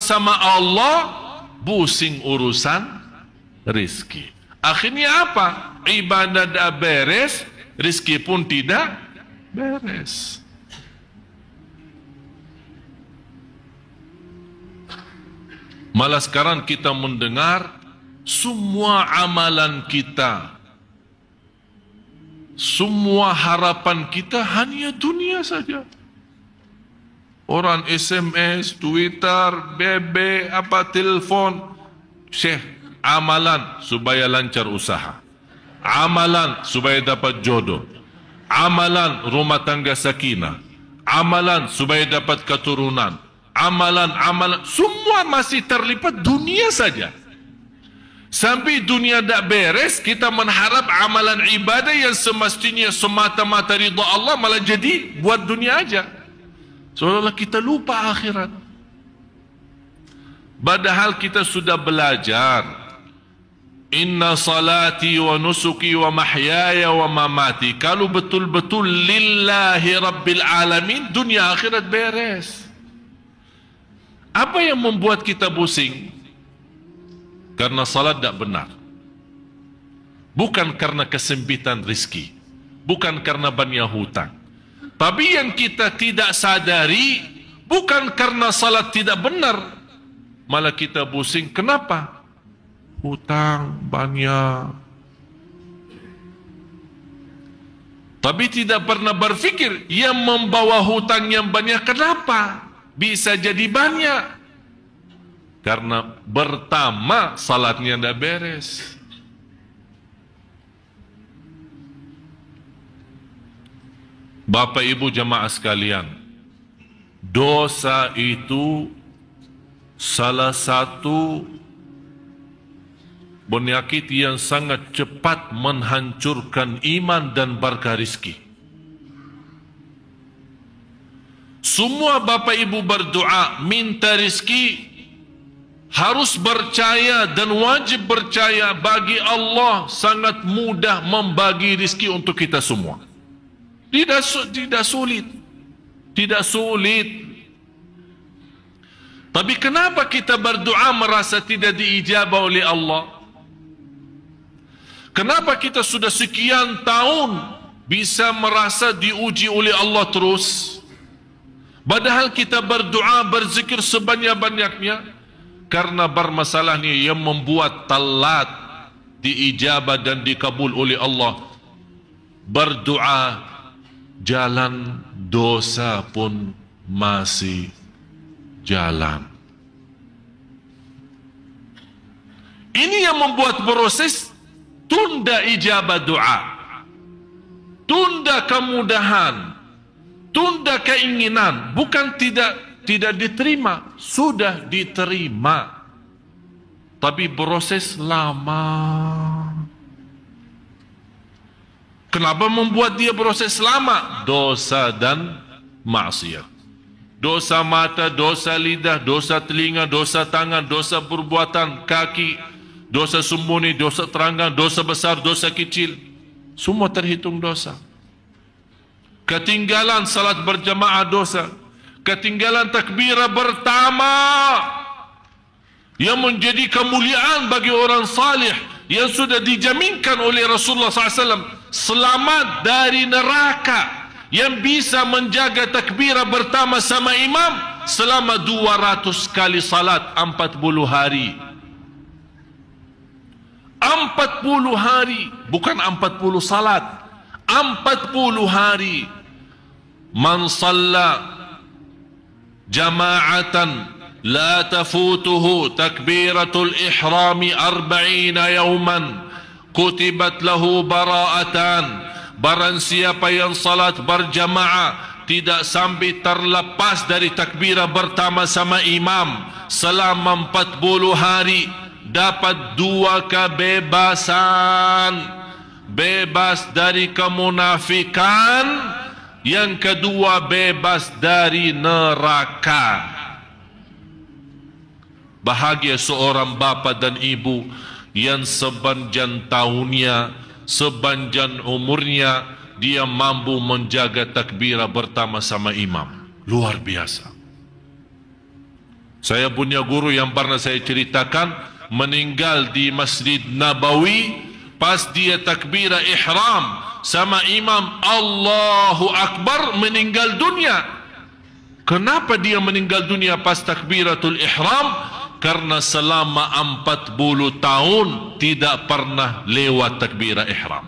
sama Allah, pusing urusan rizki. Akhirnya apa? Ibadah dah beres, rizki pun tidak beres. Malah sekarang kita mendengar semua amalan kita, semua harapan kita hanya dunia saja. Orang SMS, Twitter, BB, telefon. Syekh, amalan supaya lancar usaha. Amalan supaya dapat jodoh. Amalan rumah tangga sakinah. Amalan supaya dapat keturunan. Amalan, semua masih terlipat dunia saja. Sampai dunia tak beres, kita mengharap amalan ibadah yang semestinya semata-mata ridha Allah malah jadi buat dunia aja. Seolah-olah kita lupa akhirat. Padahal kita sudah belajar. Inna salati wa nusuki wa mahyaya wa mamati. Kalau betul-betul lillahi rabbil alamin, dunia akhirat beres. Apa yang membuat kita pusing? Karena salat tak benar. Bukan karena kesempitan rizki. Bukan karena banyak hutang. Tapi yang kita tidak sadari, bukan karena salat tidak benar, malah kita pusing. Kenapa? Hutang banyak. Tapi tidak pernah berfikir yang membawa hutang yang banyak kenapa bisa jadi banyak. Karena pertama salatnya tidak beres. Bapak Ibu jamaah sekalian, dosa itu salah satu penyakit yang sangat cepat menghancurkan iman dan berkah rizki. Semua Bapak Ibu berdoa minta rizki, harus percaya dan wajib percaya bagi Allah sangat mudah membagi rizki untuk kita semua. Tidak sulit. Tidak sulit. Tapi kenapa kita berdoa merasa tidak diijabah oleh Allah? Kenapa kita sudah sekian tahun bisa merasa diuji oleh Allah terus? Padahal kita berdoa, berzikir sebanyak-banyaknya. Karena bermasalahnya yang membuat telat diijabah dan dikabul oleh Allah. Berdoa, jalan dosa pun masih jalan. Ini yang membuat proses tunda ijabah doa, tunda kemudahan, tunda keinginan. Bukan tidak diterima, sudah diterima, tapi proses lama. Kenapa membuat dia proses lama? Dosa dan maksiat. Dosa mata, dosa lidah, dosa telinga, dosa tangan, dosa perbuatan kaki, dosa sembunyi, dosa terangkan, dosa besar, dosa kecil. Semua terhitung dosa. Ketinggalan salat berjamaah dosa. Ketinggalan takbirah pertama yang menjadi kemuliaan bagi orang salih yang sudah dijaminkan oleh Rasulullah SAW. Selamat dari neraka, yang bisa menjaga takbirah pertama sama imam selama 200 kali salat 40 hari. 40 hari, bukan 40 salat, 40 hari. Man shalla jama'atan la tafutuhu takbiratul ihrami 40 yawman kutibat lahu bara'atan. Barang siapa yang salat berjamaah tidak sampai terlepas dari takbirah pertama sama imam selama 40 hari, dapat 2 kebebasan. Bebas dari kemunafikan, yang kedua bebas dari neraka. Bahagia seorang bapa dan ibu yang sepanjang tahunnya, sepanjang umurnya dia mampu menjaga takbirah pertama sama imam. Luar biasa. Saya punya guru yang pernah saya ceritakan meninggal di Masjid Nabawi pas dia takbirah ihram sama imam Allahu Akbar meninggal dunia. Kenapa dia meninggal dunia pas takbiratul ihram? Karena selama 40 tahun tidak pernah lewat takbirah ihram.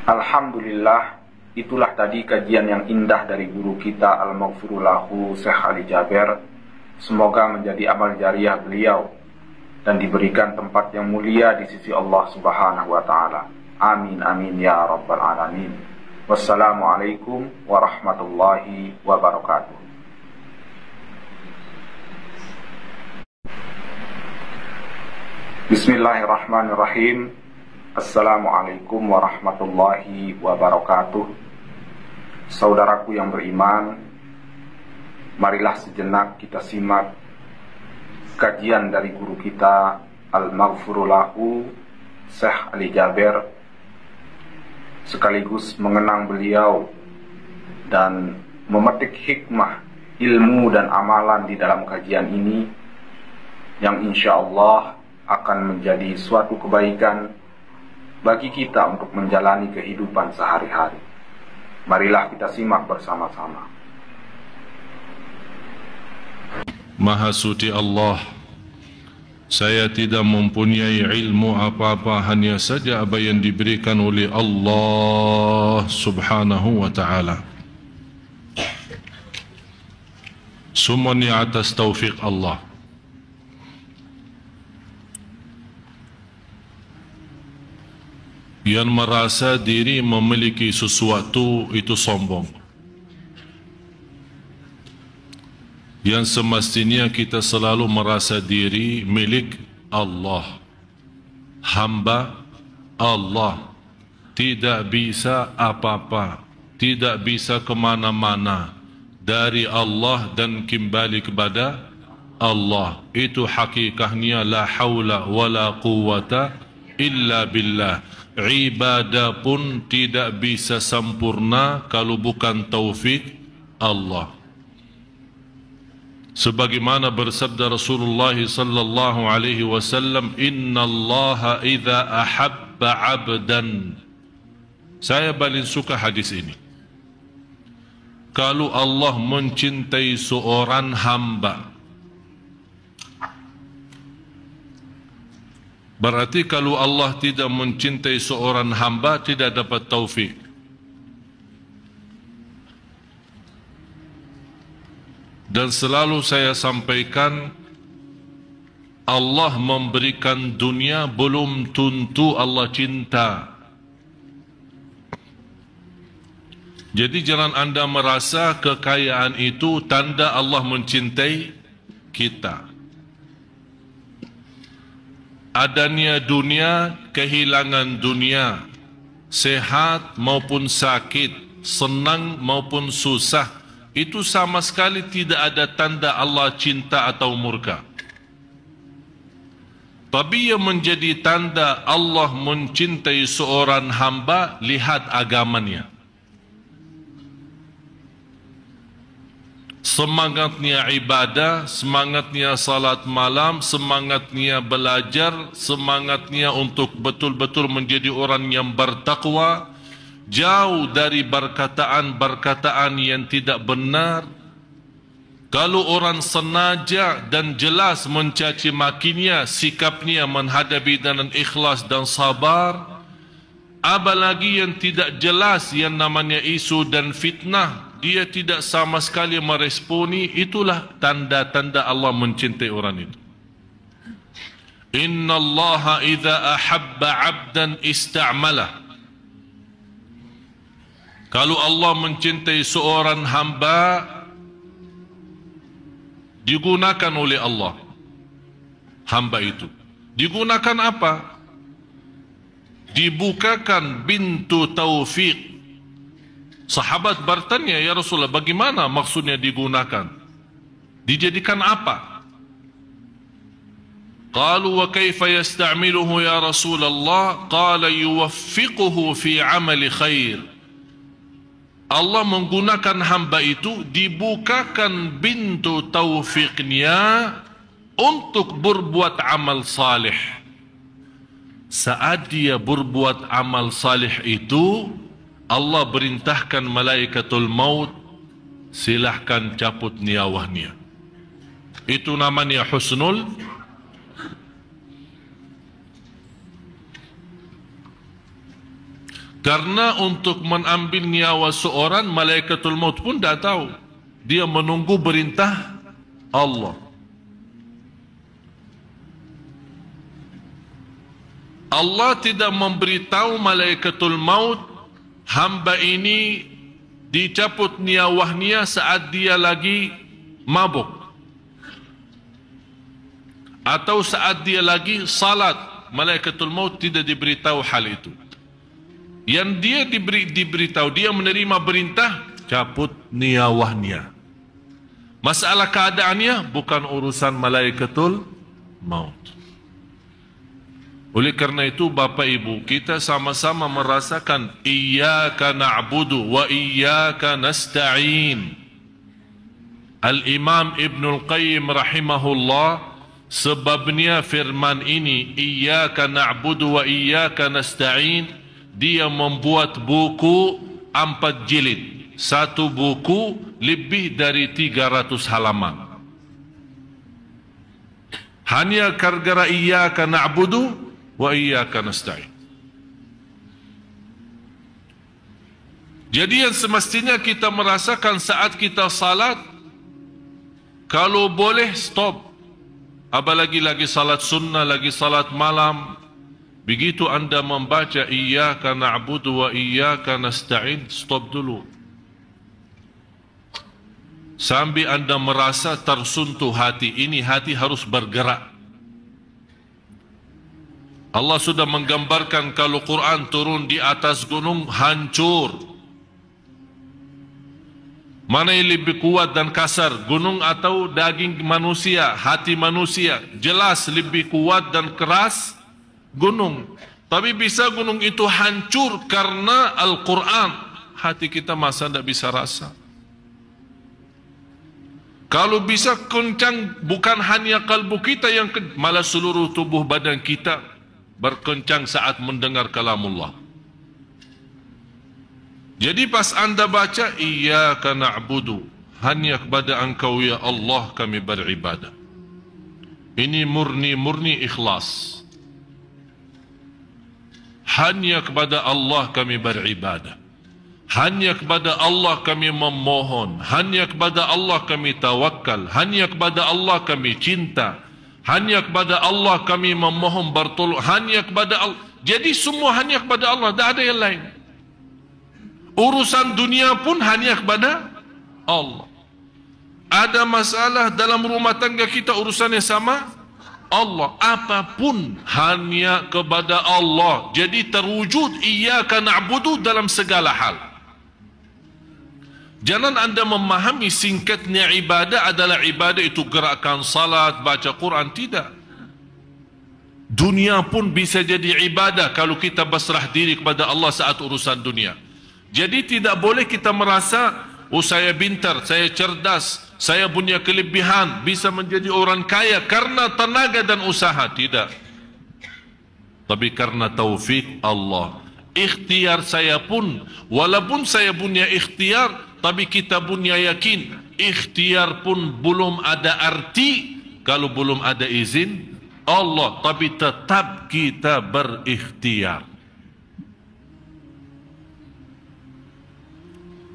Alhamdulillah, itulah tadi kajian yang indah dari guru kita Al-Maghfuru Lahu Syekh Ali Jaber. Semoga menjadi amal jariah beliau dan diberikan tempat yang mulia di sisi Allah Subhanahu wa taala. Amin amin ya rabbal alamin. Wassalamualaikum warahmatullahi wabarakatuh. Bismillahirrahmanirrahim. Assalamualaikum warahmatullahi wabarakatuh. Saudaraku yang beriman, marilah sejenak kita simak kajian dari guru kita Al-Maghfuru Lahu Syekh Ali Jaber, sekaligus mengenang beliau dan memetik hikmah, ilmu dan amalan di dalam kajian ini yang insya Allah akan menjadi suatu kebaikan bagi kita untuk menjalani kehidupan sehari-hari. Marilah kita simak bersama-sama. Maha suci Allah, saya tidak mempunyai ilmu apa-apa, hanya saja apa yang diberikan oleh Allah Subhanahu wa ta'ala. Semuanya atas taufik Allah. Yang merasa diri memiliki sesuatu itu sombong. Yang semestinya kita selalu merasa diri milik Allah, hamba Allah, tidak bisa apa-apa, tidak bisa kemana-mana dari Allah dan kembali kepada Allah. Itu hakikatnya la haula wala quwata illa billah. Ibadah pun tidak bisa sempurna kalau bukan taufik Allah. Sebagaimana bersabda Rasulullah sallallahu alaihi wasallam, innallaha idza ahabba 'abdan. Saya paling suka hadis ini. Kalau Allah mencintai seorang hamba, berarti kalau Allah tidak mencintai seorang hamba, tidak dapat taufik. Dan selalu saya sampaikan, Allah memberikan dunia belum tentu Allah cinta. Jadi jangan anda merasa kekayaan itu tanda Allah mencintai kita. Adanya dunia, kehilangan dunia, sehat maupun sakit, senang maupun susah, itu sama sekali tidak ada tanda Allah cinta atau murka. Tapi yang menjadi tanda Allah mencintai seorang hamba, lihat agamanya. Semangatnya ibadah, semangatnya salat malam, semangatnya belajar, semangatnya untuk betul-betul menjadi orang yang bertakwa, jauh dari perkataan-perkataan yang tidak benar. Kalau orang sengaja dan jelas mencaci makinya, sikapnya menghadapi dengan ikhlas dan sabar. Apalagi yang tidak jelas yang namanya isu dan fitnah, dia tidak sama sekali meresponi, itulah tanda-tanda Allah mencintai orang itu. Inna Allaha idza ahabba 'abdan ista'malah. Kalau Allah mencintai seorang hamba, digunakan oleh Allah hamba itu. Digunakan apa? Dibukakan pintu taufik. Sahabat bertanya, ya Rasulullah, bagaimana maksudnya digunakan? Dijadikan apa? Qalu wa kaifa yasta'miluhu ya Rasulullah? Qala yuwaffiquhu fi amali khair. Allah menggunakan hamba itu, dibukakan pintu taufiknya untuk berbuat amal salih. Saat dia berbuat amal salih itu, Allah perintahkan malaikatul maut, silahkan cabut nyawanya. Itu namanya husnul. Karena untuk mengambil nyawa seorang, malaikatul maut pun tak tahu. Dia menunggu perintah Allah. Allah tidak memberitahu malaikatul maut, hamba ini dicabut nyawanya saat dia lagi mabuk, atau saat dia lagi salat. Malaikatul maut tidak diberitahu hal itu. Yang dia diberitahu, dia menerima perintah, cabut nyawanya. Masalah keadaannya bukan urusan malaikatul maut. Oleh kerana itu, Bapa Ibu, kita sama-sama merasakan iyyaka na'budu wa iyyaka nasta'in. Al-Imam Ibnul Qayyim rahimahullah, sebabnya firman ini iyyaka na'budu wa iyyaka nasta'in, dia membuat buku 4 jilid. Satu buku lebih dari 300 halaman. Hanya gara-gara iyyaka na'budu wa iyyaka nasta'in. Jadi yang semestinya kita merasakan saat kita salat, kalau boleh stop. Apalagi lagi salat sunnah, lagi salat malam, begitu anda membaca iyyaka na'budu wa iyyaka nasta'in, stop dulu. Sambil anda merasa tersentuh hati, ini hati harus bergerak. Allah sudah menggambarkan kalau Quran turun di atas gunung, hancur. Mana yang lebih kuat dan kasar, gunung atau daging manusia, hati manusia? Jelas lebih kuat dan keras gunung. Tapi bisa gunung itu hancur karena Al-Quran. Hati kita masa tidak bisa rasa. Kalau bisa kencang, bukan hanya kalbu kita yang malah seluruh tubuh badan kita berkencang saat mendengar kalamullah. Jadi pas anda baca iyyaka na'budu, hanya kepada engkau ya Allah kami beribadah. Ini murni ikhlas. Hanya kepada Allah kami beribadah. Hanya kepada Allah kami memohon. Hanya kepada Allah kami tawakal. Hanya kepada Allah kami cinta. Hanya kepada Allah kami memohon bertolong. Hanya kepada Allah. Jadi semua hanya kepada Allah, tidak ada yang lain. Urusan dunia pun hanya kepada Allah. Ada masalah dalam rumah tangga kita, urusannya sama Allah. Apapun hanya kepada Allah. Jadi terwujud iyyaka na'budu dalam segala hal. Jangan anda memahami singkatnya ibadah adalah ibadah itu gerakan salat, baca Quran. Tidak. Dunia pun bisa jadi ibadah kalau kita berserah diri kepada Allah saat urusan dunia. Jadi tidak boleh kita merasa, oh saya pintar, saya cerdas, saya punya kelebihan, bisa menjadi orang kaya karena tenaga dan usaha. Tidak. Tapi karena taufik Allah. Ikhtiar saya pun, walaupun saya punya ikhtiar, tapi kita punya yakin, ikhtiar pun belum ada arti kalau belum ada izin Allah. Tapi tetap kita berikhtiar.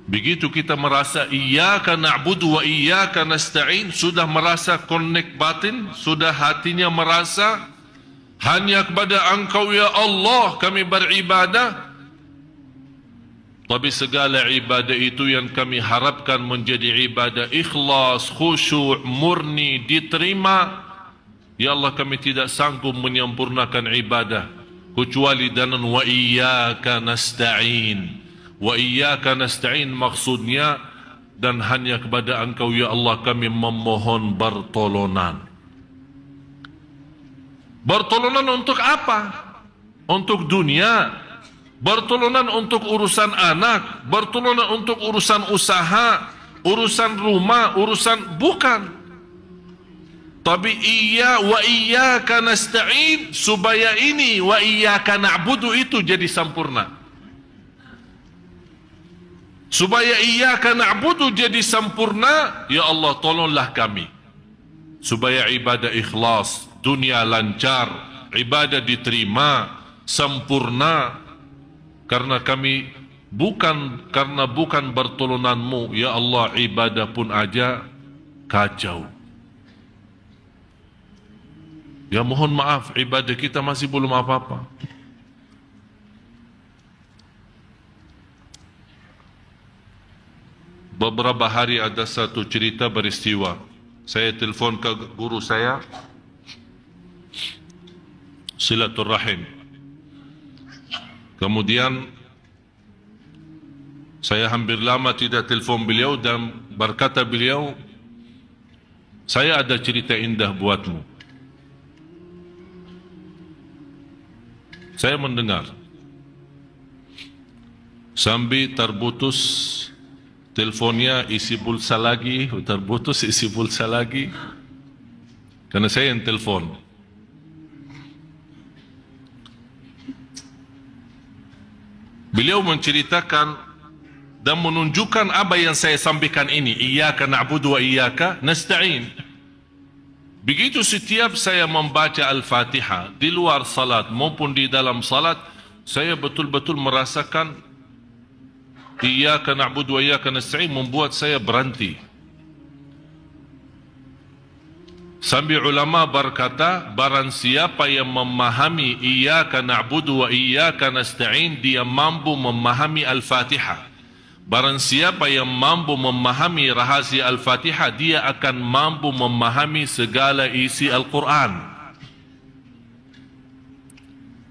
Begitu kita merasa iyyaka na'budu wa iyyaka nasta'in, sudah merasa connect batin, sudah hatinya merasa hanya kepada engkau ya Allah kami beribadah. Tapi segala ibadah itu yang kami harapkan menjadi ibadah ikhlas, khusyuk, murni, diterima. Ya Allah, kami tidak sanggup menyempurnakan ibadah kecuali dengan wa iyyaka nasta'in. Wa iyyaka nasta'in maksudnya, dan hanya kepada engkau ya Allah kami memohon pertolongan. Pertolongan untuk apa? Untuk dunia. bertolongan untuk urusan anak, bertolongan untuk urusan usaha, urusan rumah, urusan bukan. Tapi wa iyyaka nasta'in, supaya ini wa iyyaka na'budu itu jadi sempurna. Supaya iyyaka na'budu jadi sempurna, ya Allah tolonglah kami. Supaya ibadah ikhlas, dunia lancar, ibadah diterima, sempurna. Karena kami bukan bertolonganmu, ya Allah, ibadah pun aja kacau. Ya mohon maaf, ibadah kita masih belum apa-apa. Beberapa hari ada satu cerita beristiwa. Saya telefon ke guru saya, silaturrahim. Kemudian saya hampir lama tidak telefon beliau dan berkata beliau, saya ada cerita indah buatmu. Saya mendengar. Sambil terputus telefonnya, isi pulsa lagi, terputus isi pulsa lagi. Karena saya yang telefon. Beliau menceritakan dan menunjukkan apa yang saya sampaikan ini. Iyyaka na'budu wa iyyaka nasta'in. Begitu setiap saya membaca Al-Fatihah di luar salat maupun di dalam salat, saya betul-betul merasakan Iyyaka na'budu wa iyyaka nasta'in membuat saya berhenti. Sambil ulama berkata, barang siapa yang memahami Iyyaka na'budu wa iyyaka nasta'in, dia mampu memahami Al-Fatihah. Barang siapa yang mampu memahami rahasia Al-Fatihah, dia akan mampu memahami segala isi Al-Quran.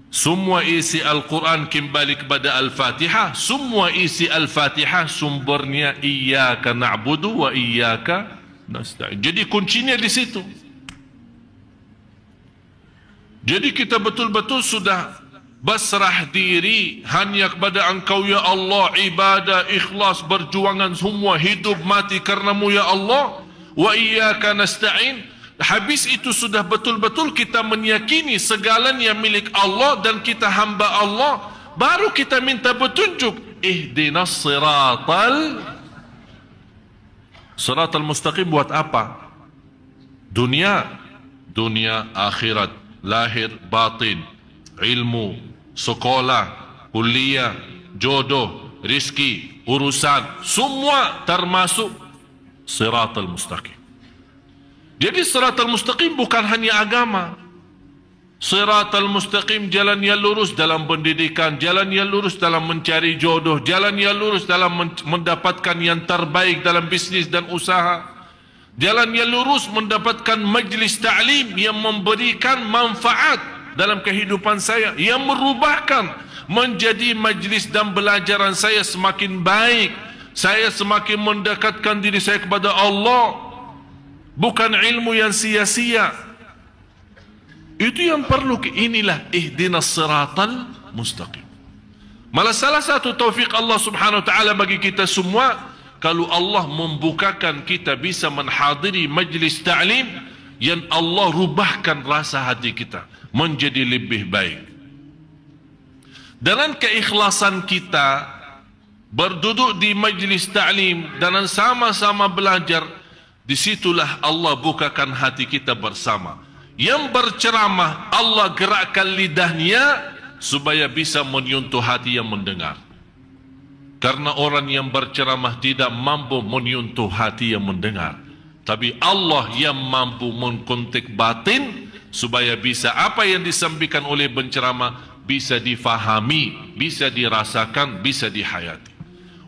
Semua isi Al-Quran kembali kepada Al-Fatihah. Semua isi Al-Fatihah sumbernya Iyyaka na'budu wa iyyaka nasta'in. Jadi kuncinya di situ. Jadi kita betul-betul sudah berserah diri hanya kepada Engkau ya Allah, ibadah, ikhlas, berjuangan semua, hidup mati karenamu ya Allah, wa iyyaka nasta'in. Habis itu sudah betul-betul kita meyakini segalanya milik Allah dan kita hamba Allah, baru kita minta petunjuk. Ihdinas siratal mustaqim. Buat apa? Dunia akhirat, lahir batin, ilmu, sekolah, kuliah, jodoh, rizki, urusan, semua termasuk siratal mustaqim. Jadi siratal mustaqim bukan hanya agama. Siratal mustaqim jalan yang lurus dalam pendidikan, jalan yang lurus dalam mencari jodoh, jalan yang lurus dalam mendapatkan yang terbaik dalam bisnis dan usaha, jalan yang lurus mendapatkan majlis ta'lim yang memberikan manfaat dalam kehidupan saya, yang merubahkan menjadi majlis dan belajaran saya semakin baik, saya semakin mendekatkan diri saya kepada Allah, bukan ilmu yang sia-sia. Itu yang perlu. Inilah ihdinas siratal mustaqim. Malah salah satu taufik Allah subhanahu wa ta'ala bagi kita semua, kalau Allah membukakan kita bisa menghadiri majlis ta'lim yang Allah rubahkan rasa hati kita menjadi lebih baik. Dengan keikhlasan kita berduduk di majlis ta'lim dan sama-sama belajar, disitulah Allah bukakan hati kita bersama. Yang berceramah Allah gerakkan lidahnya supaya bisa menyentuh hati yang mendengar. Karena orang yang berceramah tidak mampu menyentuh hati yang mendengar, tapi Allah yang mampu mengkontak batin supaya bisa apa yang disampaikan oleh penceramah bisa difahami, bisa dirasakan, bisa dihayati.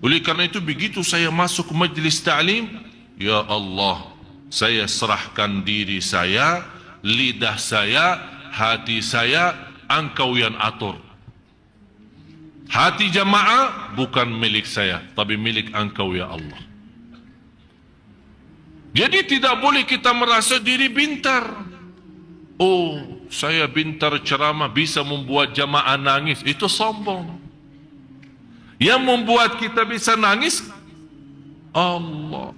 Oleh karena itu begitu saya masuk majlis ta'lim, ya Allah, saya serahkan diri saya, lidah saya, hati saya, Engkau yang atur. Hati jamaah bukan milik saya, tapi milik Engkau ya Allah. Jadi tidak boleh kita merasa diri pintar. Oh, saya pintar ceramah bisa membuat jamaah nangis. Itu sombong. Yang membuat kita bisa nangis Allah.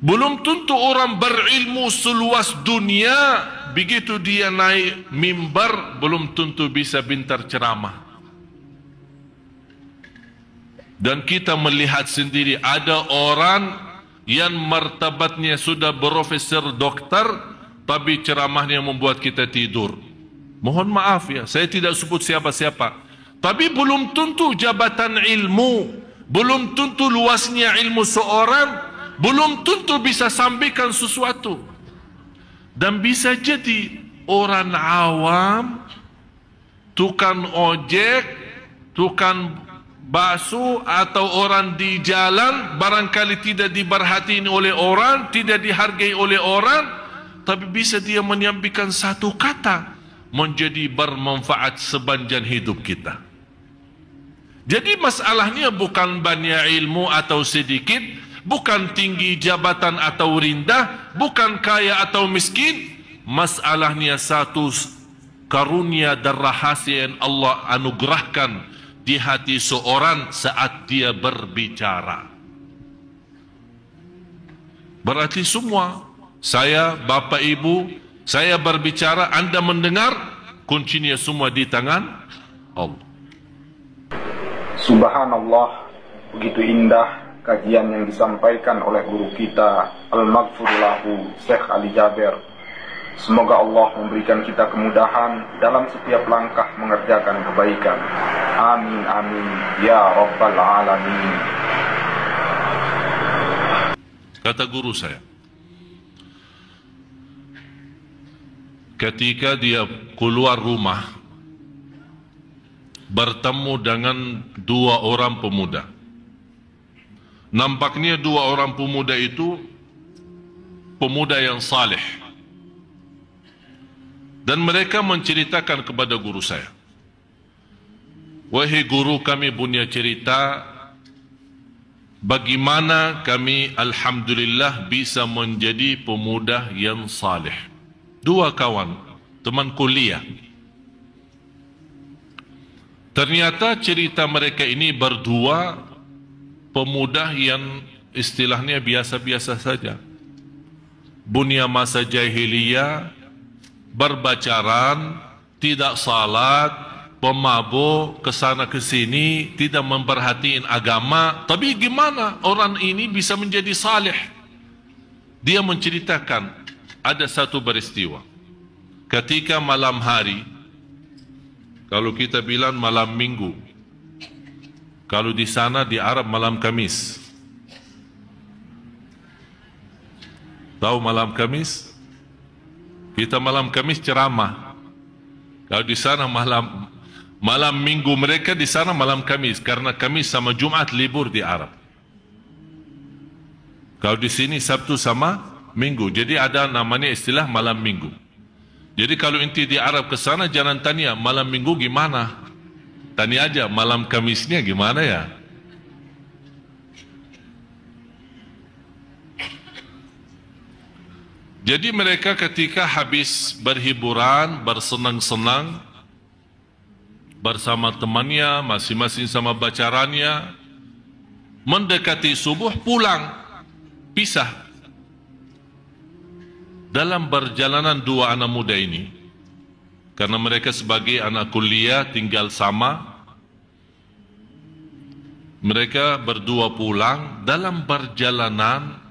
Belum tentu orang berilmu seluas dunia, begitu dia naik mimbar, belum tentu bisa pintar ceramah. Dan kita melihat sendiri ada orang yang martabatnya sudah profesor doktor, tapi ceramahnya membuat kita tidur. Mohon maaf ya, saya tidak sebut siapa-siapa. Tapi belum tentu jabatan ilmu, belum tentu luasnya ilmu seorang, belum tentu bisa sampaikan sesuatu. Dan bisa jadi orang awam, tukang ojek, tukang bakso, atau orang di jalan barangkali tidak diperhatiin oleh orang, tidak dihargai oleh orang, tapi bisa dia menyampaikan satu kata menjadi bermanfaat sepanjang hidup kita. Jadi masalahnya bukan banyak ilmu atau sedikit, bukan tinggi jabatan atau rendah, bukan kaya atau miskin. Masalahnya satu karunia dan rahasia yang Allah anugerahkan di hati seorang saat dia berbicara. Berarti semua, saya, Bapak Ibu, saya berbicara, Anda mendengar, kuncinya semua di tangan Allah. Subhanallah, begitu indah kajian yang disampaikan oleh guru kita Al-Maghfur Lahu Syekh Ali Jaber. Semoga Allah memberikan kita kemudahan dalam setiap langkah mengerjakan kebaikan. Amin amin ya rabbal alamin. Kata guru saya, ketika dia keluar rumah bertemu dengan dua orang pemuda. Nampaknya dua orang pemuda itu pemuda yang saleh. Dan mereka menceritakan kepada guru saya, wahai guru, kami punya cerita bagaimana kami alhamdulillah bisa menjadi pemuda yang saleh. Dua kawan, teman kuliah. Ternyata cerita mereka ini berdua pemuda yang istilahnya biasa-biasa saja. Bunya masa jahiliyah, berbacaran, tidak salat, pemabuk, kesana kesini, tidak memperhatiin agama. Tapi gimana orang ini bisa menjadi saleh? Dia menceritakan ada satu peristiwa. Ketika malam hari, kalau kita bilang malam minggu, kalau di sana di Arab malam Kamis. Tahu malam Kamis? Kita malam Kamis ceramah. Kalau di sana malam minggu, mereka di sana malam Kamis, karena Kamis sama Jumat libur di Arab. Kalau di sini Sabtu sama Minggu, jadi ada namanya istilah malam minggu. Jadi kalau inti di Arab ke sana jangan tanya malam minggu gimana, tanya aja malam Kamisnya gimana ya. Jadi mereka ketika habis berhiburan, bersenang-senang bersama temannya, masing-masing sama bacarannya, mendekati subuh pulang, pisah. Dalam perjalanan dua anak muda ini, karena mereka sebagai anak kuliah tinggal sama, mereka berdua pulang. Dalam perjalanan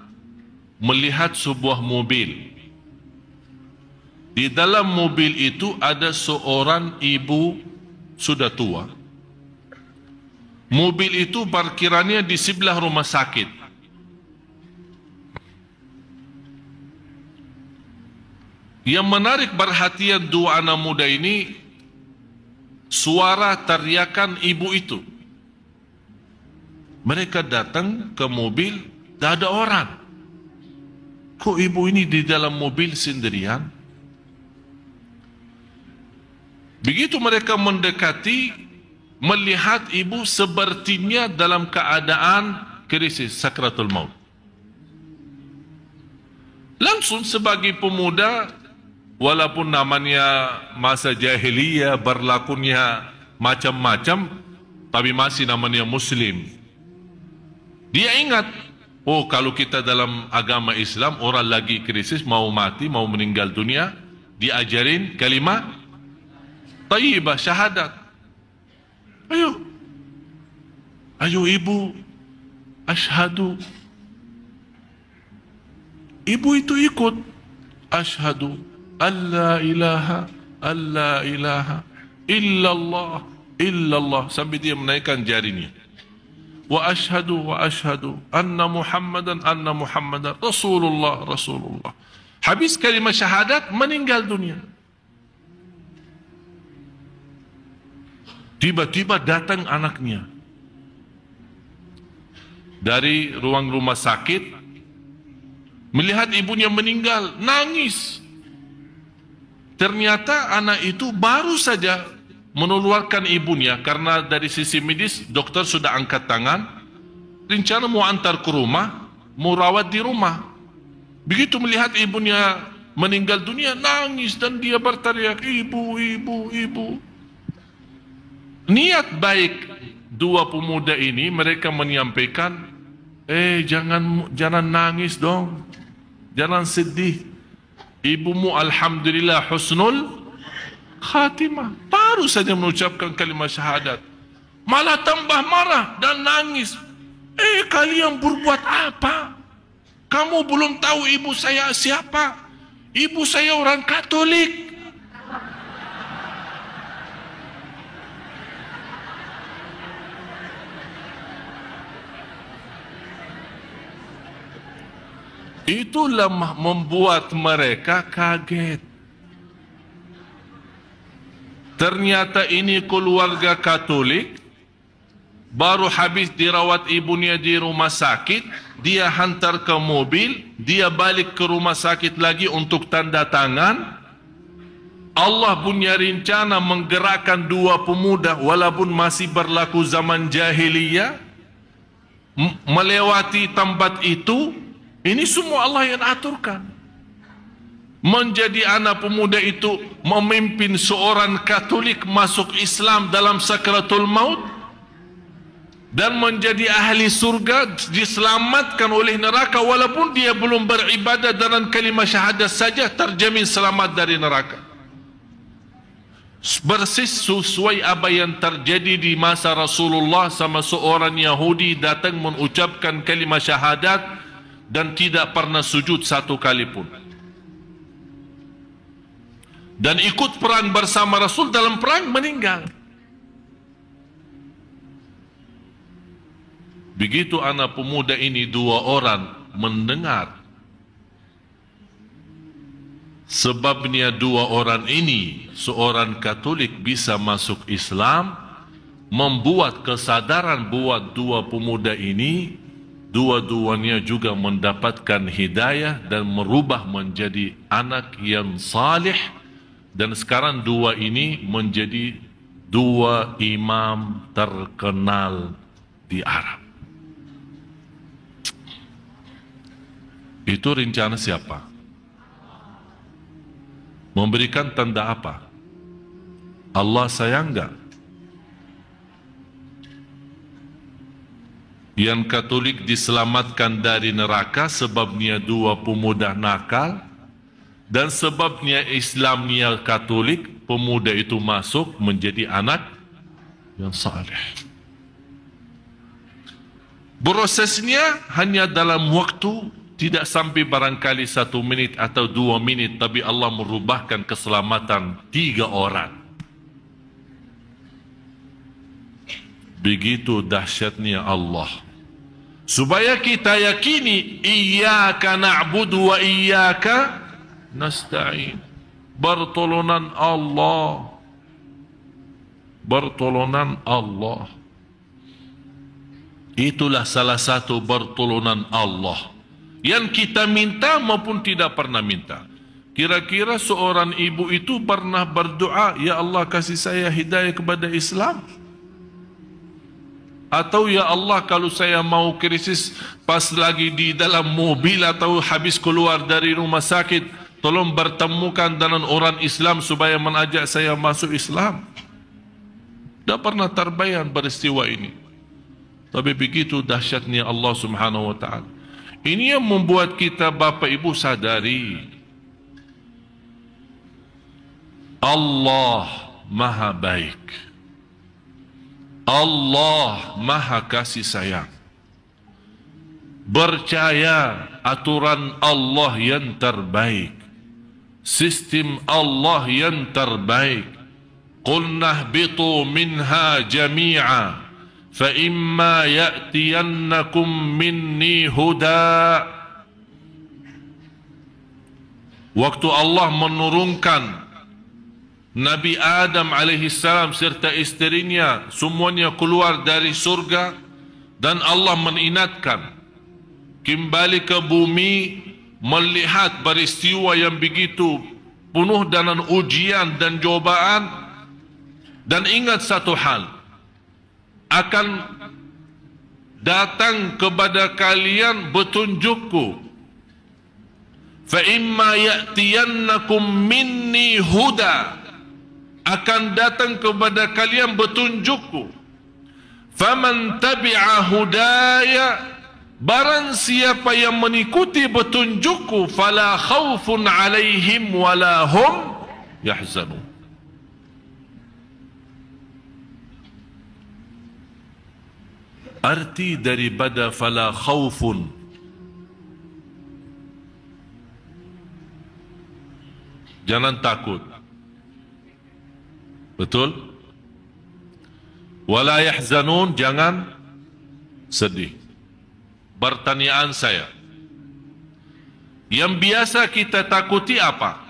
melihat sebuah mobil. Di dalam mobil itu ada seorang ibu sudah tua. Mobil itu parkirannya di sebelah rumah sakit. Yang menarik perhatian dua anak muda ini, suara teriakan ibu itu. Mereka datang ke mobil, tidak ada orang. Kok ibu ini di dalam mobil sendirian? Begitu mereka mendekati, melihat ibu sepertinya dalam keadaan krisis sakratul maut. Langsung sebagai pemuda, walaupun namanya masa jahiliyah, berlakunya macam-macam, tapi masih namanya Muslim. Dia ingat, oh kalau kita dalam agama Islam, orang lagi krisis, mau mati, mau meninggal dunia, diajarin kalimat thayyibah, syahadat. Ayo ibu, asyhadu. Ibu itu ikut, asyhadu alla ilaha illallah, sampai dia menaikkan jarinya. Wa asyhadu anna Muhammadan Rasulullah. Habis kalimat syahadat, meninggal dunia. Tiba-tiba datang anaknya dari ruang rumah sakit, melihat ibunya meninggal, nangis. Ternyata anak itu baru saja mengeluarkan ibunya, karena dari sisi medis dokter sudah angkat tangan, rencana mau antar ke rumah, mau rawat di rumah. Begitu melihat ibunya meninggal dunia, nangis dan dia berteriak, ibu. Niat baik dua pemuda ini, mereka menyampaikan, jangan nangis dong, jangan sedih. Ibumu alhamdulillah husnul khatimah, baru saja mengucapkan kalimat syahadat, malah tambah marah dan nangis. Kalian berbuat apa? Kamu belum tahu ibu saya siapa? Ibu saya orang Katolik. Itulah membuat mereka kaget. Ternyata ini keluarga Katolik, baru habis dirawat ibunya di rumah sakit, dia hantar ke mobil, dia balik ke rumah sakit lagi untuk tanda tangan. Allah punya rencana menggerakkan dua pemuda, walaupun masih berlaku zaman jahiliyah, melewati tempat itu. Ini semua Allah yang aturkan. Menjadi anak pemuda itu memimpin seorang Katolik masuk Islam dalam sakratul maut, dan menjadi ahli surga, diselamatkan oleh neraka, walaupun dia belum beribadah dengan kalimat syahadat saja, terjamin selamat dari neraka. Persis sesuai apa yang terjadi di masa Rasulullah, sama seorang Yahudi datang mengucapkan kalimat syahadat dan tidak pernah sujud satu kali pun, dan ikut perang bersama Rasul, dalam perang meninggal. Begitu anak pemuda ini dua orang mendengar, sebabnya dua orang ini, seorang Katolik bisa masuk Islam, membuat kesadaran buat dua pemuda ini, dua-duanya juga mendapatkan hidayah dan merubah menjadi anak yang salih. Dan sekarang dua ini menjadi dua imam terkenal di Arab. Itu rencana siapa? Memberikan tanda apa? Allah sayang enggak? Yang Katolik diselamatkan dari neraka sebabnya dua pemuda nakal, dan sebabnya Islamnya Katolik, pemuda itu masuk menjadi anak yang saleh. Prosesnya hanya dalam waktu tidak sampai barangkali 1 menit atau 2 menit, tapi Allah merubahkan keselamatan 3 orang. Begitu dahsyatnya Allah. Supaya kita yakini, iyyaka na'budu wa iyyaka nasta'in. Pertolongan Allah. Pertolongan Allah. Itulah salah satu pertolongan Allah yang kita minta maupun tidak pernah minta. Kira-kira seorang ibu itu pernah berdoa, ya Allah kasih saya hidayah kepada Islam? Atau ya Allah kalau saya mau krisis pas lagi di dalam mobil atau habis keluar dari rumah sakit, tolong bertemukan dengan orang Islam supaya mengajak saya masuk Islam. Tidak pernah terbayang peristiwa ini. Tapi begitu dahsyatnya Allah Subhanahu wa ta'ala. Ini yang membuat kita Bapak Ibu sadari Allah Maha baik. Allah Maha kasih sayang. Percaya aturan Allah yang terbaik, sistem Allah yang terbaik. Qulna ihbitu minha jami'a fa imma ya'tiyannakum minni huda. Waktu Allah menurunkan Nabi Adam alaihissalam serta isterinya semuanya keluar dari surga, dan Allah mengingatkan kembali ke bumi melihat peristiwa yang begitu penuh dengan ujian dan cobaan, dan ingat satu hal, akan datang kepada kalian petunjukku. Fa imma ya'tiyannakum minni huda, akan datang kepada kalian petunjukku. Faman tabi'a hudaya, barang siapa yang mengikuti petunjukku, fala khaufun alaihim wala hum yahzanun. Arti daripada fala khaufun, jangan takut. Betul? Wala yahzanun, jangan sedih. Pertanyaan saya, yang biasa kita takuti apa?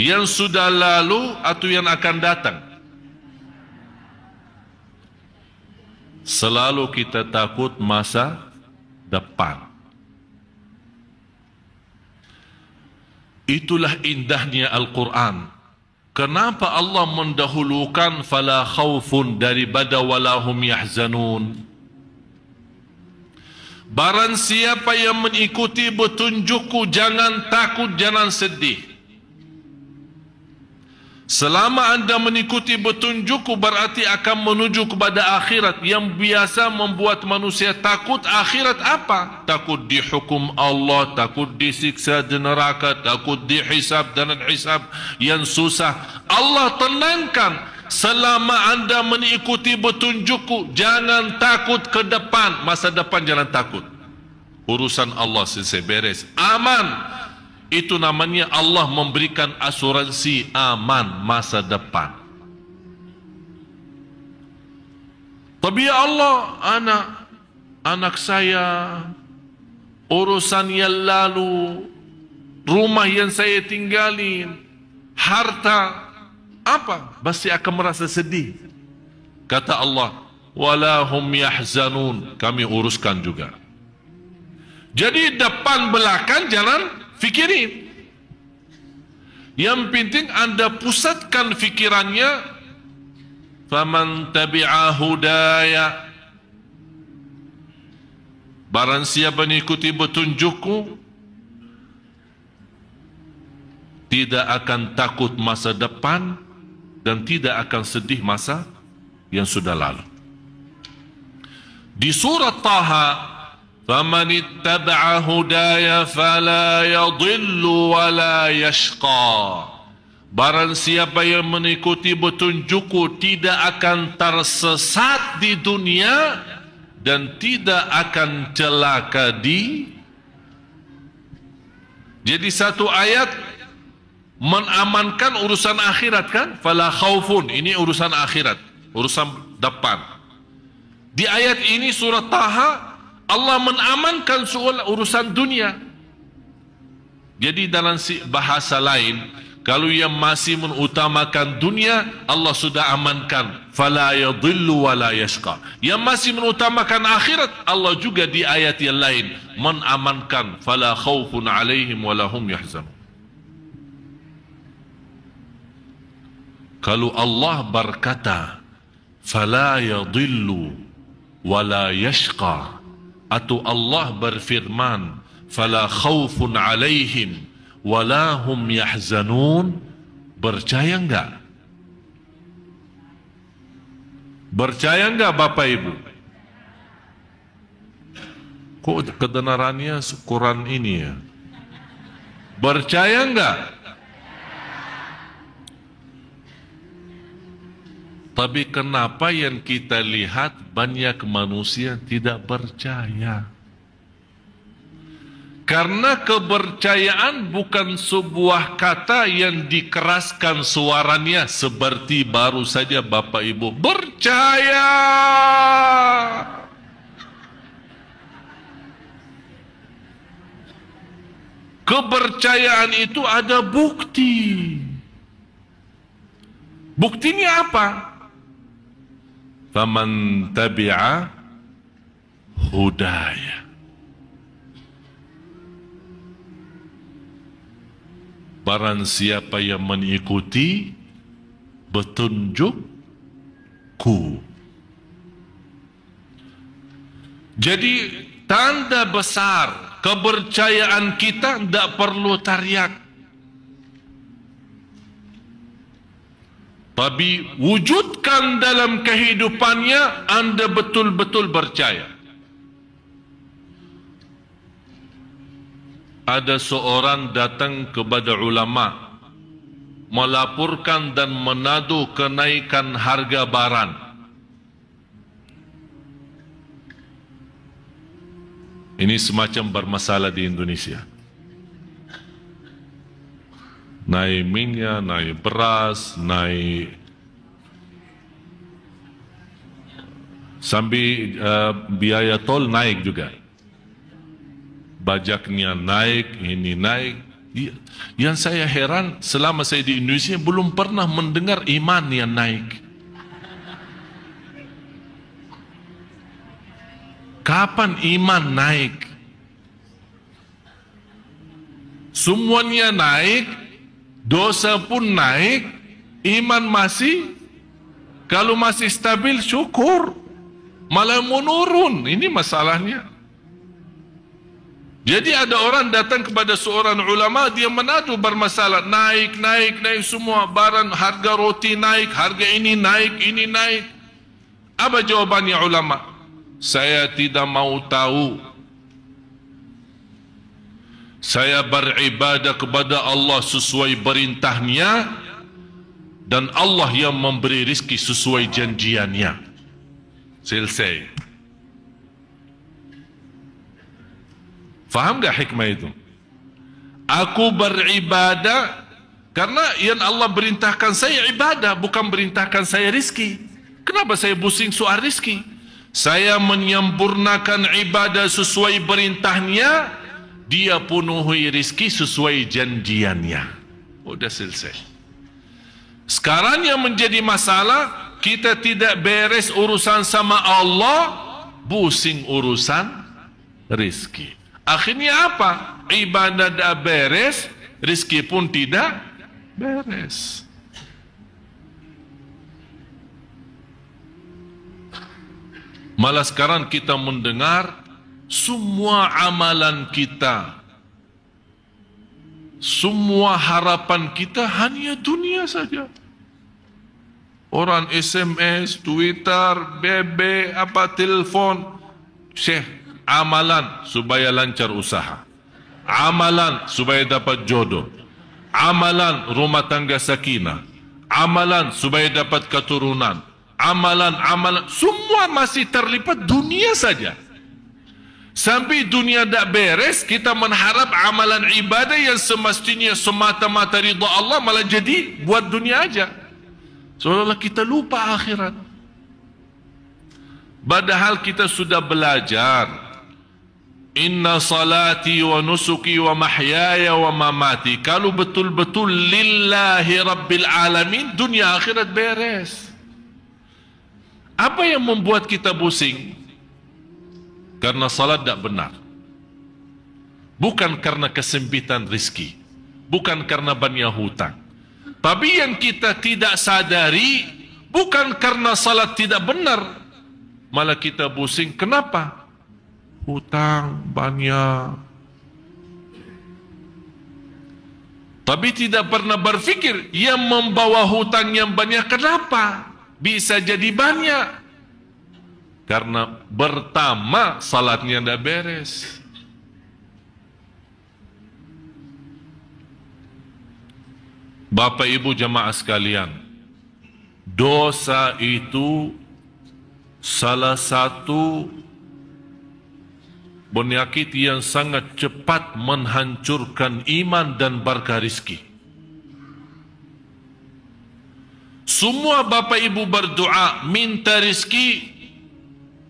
Yang sudah lalu atau yang akan datang? Selalu kita takut masa depan. Itulah indahnya Al-Quran. Kenapa Allah mendahulukan fala khaufun daripada walahum yahzanun? Barang siapa yang mengikuti petunjukku, jangan takut, jangan sedih. Selama anda mengikuti petunjukku, berarti akan menuju kepada akhirat. Yang biasa membuat manusia takut akhirat apa? Takut dihukum Allah, takut disiksa di neraka, takut dihisab dan hisab yang susah. Allah tenangkan, selama anda mengikuti petunjukku, jangan takut ke depan. Masa depan jangan takut. Urusan Allah selesai, beres, aman. Itu namanya Allah memberikan asuransi aman masa depan. Tapi ya Allah, anak saya, urusan yang lalu, rumah yang saya tinggalin, harta, apa? Pasti akan merasa sedih. Kata Allah, walahum yahzanun, kami uruskan juga. Jadi depan belakang jangan fikirin. Yang penting anda pusatkan fikirannya. Faman tabi'a hudaya, barang siapa mengikuti petunjukku, tidak akan takut masa depan dan tidak akan sedih masa yang sudah lalu. Di surat Taha, فَمَنِ اتَّبَعَ هُدَايَ فَلَا يَضِلُّ وَلَا يَشْقَى. Barang siapa yang mengikuti petunjukku tidak akan tersesat di dunia dan tidak akan celaka di. Jadi satu ayat menamankan urusan akhirat kan? Fala khaufun, ini urusan akhirat, urusan depan. Di ayat ini surat Taha, Allah menamankan soal urusan dunia. Jadi dalam bahasa lain, kalau yang masih mengutamakan dunia, Allah sudah amankan. Fala yadhillu wa la yashqa. Yang masih mengutamakan akhirat, Allah juga di ayat yang lain menamankan. Fala khawfun alaihim wa lahum yahzanun. Kalau Allah berkata, fala yadhillu wa la yashqa, atau Allah berfirman, fala khawfun alaihim wala hum yahzanun. Percaya enggak? Percaya enggak Bapak Ibu? Kok kebenarannya Quran ini ya? Percaya enggak? Tapi kenapa yang kita lihat banyak manusia tidak percaya? Karena kepercayaan bukan sebuah kata yang dikeraskan suaranya seperti baru saja Bapak Ibu percaya. Kepercayaan itu ada bukti. Buktinya apa? Faman tabi'a hudaya. Barang siapa yang mengikuti petunjukku. Jadi tanda besar kepercayaan kita tidak perlu tariak. Tapi wujudkan dalam kehidupannya Anda betul-betul percaya. Ada seorang datang kepada ulama melaporkan dan menadu kenaikan harga barang. Ini semacam bermasalah di Indonesia. Naik minyak, naik beras, naik sambil biaya tol naik juga. Bajaknya naik, ini naik. Yang saya heran, selama saya di Indonesia belum pernah mendengar iman yang naik. Kapan iman naik? Semuanya naik, dosa pun naik, iman masih, kalau masih stabil syukur, malah menurun. Ini masalahnya. Jadi ada orang datang kepada seorang ulama, dia menadu bermasalah, naik semua barang, harga roti naik, harga ini naik. Apa jawabannya ulama? Saya tidak mau tahu. Saya beribadah kepada Allah sesuai perintahnya, dan Allah yang memberi rezeki sesuai janjiannya. Selesai. Faham gak hikmah itu? Aku beribadah karena yang Allah perintahkan saya ibadah, bukan perintahkan saya rizki. Kenapa saya pusing soal rizki? Saya menyempurnakan ibadah sesuai perintahnya, dia penuhi rizki sesuai janjiannya. Udah selesai. Sekarang yang menjadi masalah, kita tidak beres urusan sama Allah, pusing urusan rizki. Akhirnya apa? Ibadah dah beres, rizki pun tidak beres. Malah sekarang kita mendengar semua amalan kita, semua harapan kita hanya dunia saja. Orang SMS, Twitter, BB, telepon, Syekh, amalan supaya lancar usaha, amalan supaya dapat jodoh, amalan rumah tangga sakinah, amalan supaya dapat keturunan, amalan, semua masih terlibat dunia saja. Sampai dunia tak beres, kita mengharap amalan ibadah yang semestinya semata-mata ridha Allah malah jadi buat dunia aja. Seolah-olah kita lupa akhirat. Padahal kita sudah belajar. Inna salati wa nusuki wa mahyaya wa mamati. Kalau betul-betul lillahi rabbil alamin, dunia akhirat beres. Apa yang membuat kita pusing? Karena salat tak benar. Bukan karena kesempitan rizki, bukan karena banyak hutang. Tapi yang kita tidak sadari, bukan karena salat tidak benar, malah kita pusing. Kenapa? Hutang banyak. Tapi tidak pernah berfikir yang membawa hutang yang banyak kenapa bisa jadi banyak. Karena pertama salatnya tidak beres. Bapak ibu jamaah sekalian, dosa itu salah satu penyakit yang sangat cepat menghancurkan iman dan berkah rizki. Semua bapak ibu berdoa minta rizki,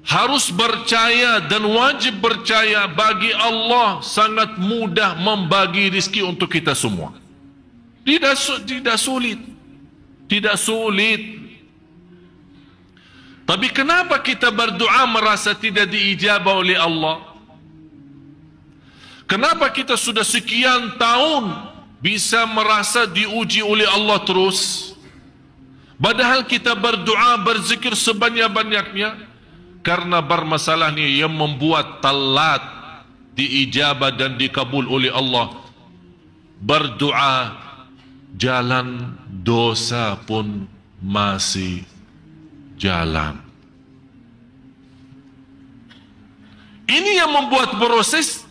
harus percaya dan wajib percaya bagi Allah sangat mudah membagi rizki untuk kita semua. Tidak sulit. Tidak sulit. Tapi kenapa kita berdoa merasa tidak diijabah oleh Allah? Kenapa kita sudah sekian tahun bisa merasa diuji oleh Allah terus? Padahal kita berdoa, berzikir sebanyak-banyaknya. Karena bermasalahnya yang membuat telat diijabah dan dikabul oleh Allah. Berdoa, jalan dosa pun masih jalan. Ini yang membuat proses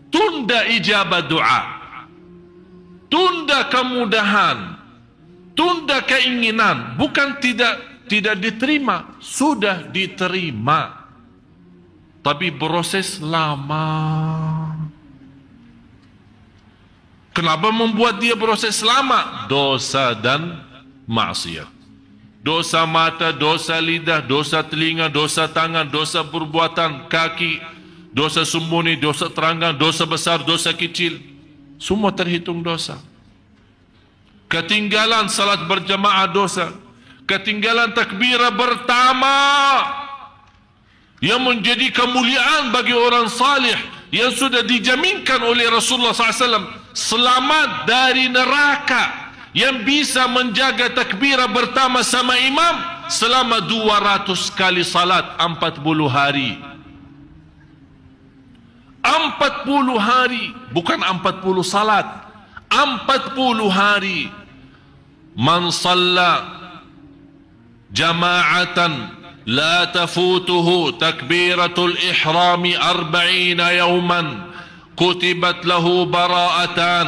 tunda ijabah doa, tunda kemudahan, tunda keinginan. Bukan tidak diterima, sudah diterima, tapi proses lama. Kenapa membuat dia proses lama? Dosa dan maksiat. Dosa mata, dosa lidah, dosa telinga, dosa tangan, dosa perbuatan kaki, dosa sembunyi, dosa terangkan, dosa besar, dosa kecil, semua terhitung dosa. Ketinggalan salat berjamaah dosa, ketinggalan takbirah pertama yang menjadi kemuliaan bagi orang salih yang sudah dijaminkan oleh Rasulullah SAW, selamat dari neraka, yang bisa menjaga takbirah pertama sama imam selama 200 kali salat 40 hari. 40 hari, bukan 40 salat, 40 hari. Man shalla jama'atan la tafutuhu takbiratul ihrami 40 yawman kutibat lahu bara'atan.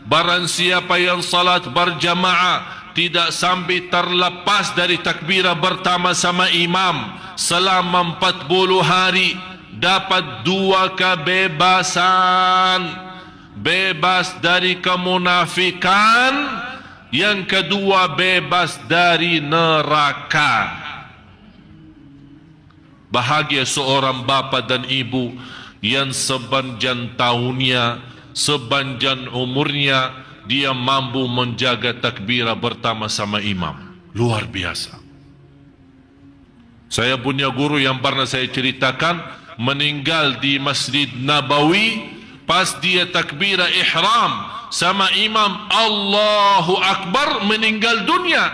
Barang siapa yang salat berjamaah tidak sampai terlepas dari takbirah pertama sama imam selama 40 hari, dapat 2 kebebasan. Bebas dari kemunafikan, yang kedua bebas dari neraka. Bahagia seorang bapa dan ibu yang sepanjang tahunnya, sepanjang umurnya dia mampu menjaga takbirah pertama sama imam. Luar biasa. Saya punya guru yang pernah saya ceritakan, meninggal di Masjid Nabawi pas dia takbirah ihram sama imam Allahu Akbar, meninggal dunia.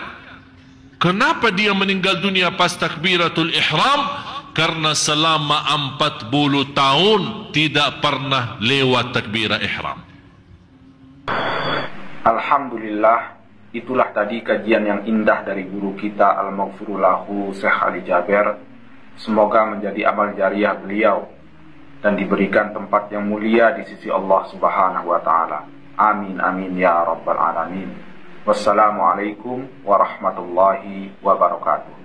Kenapa dia meninggal dunia pas takbiratul ihram? Karena selama 40 tahun tidak pernah lewat takbirah ihram. Alhamdulillah, itulah tadi kajian yang indah dari guru kita Al-Maghfurullahu Syekh Ali Jaber. Semoga menjadi amal jariah beliau dan diberikan tempat yang mulia di sisi Allah Subhanahu wa taala. Amin amin ya rabbal alamin. Wassalamualaikum warahmatullahi wabarakatuh.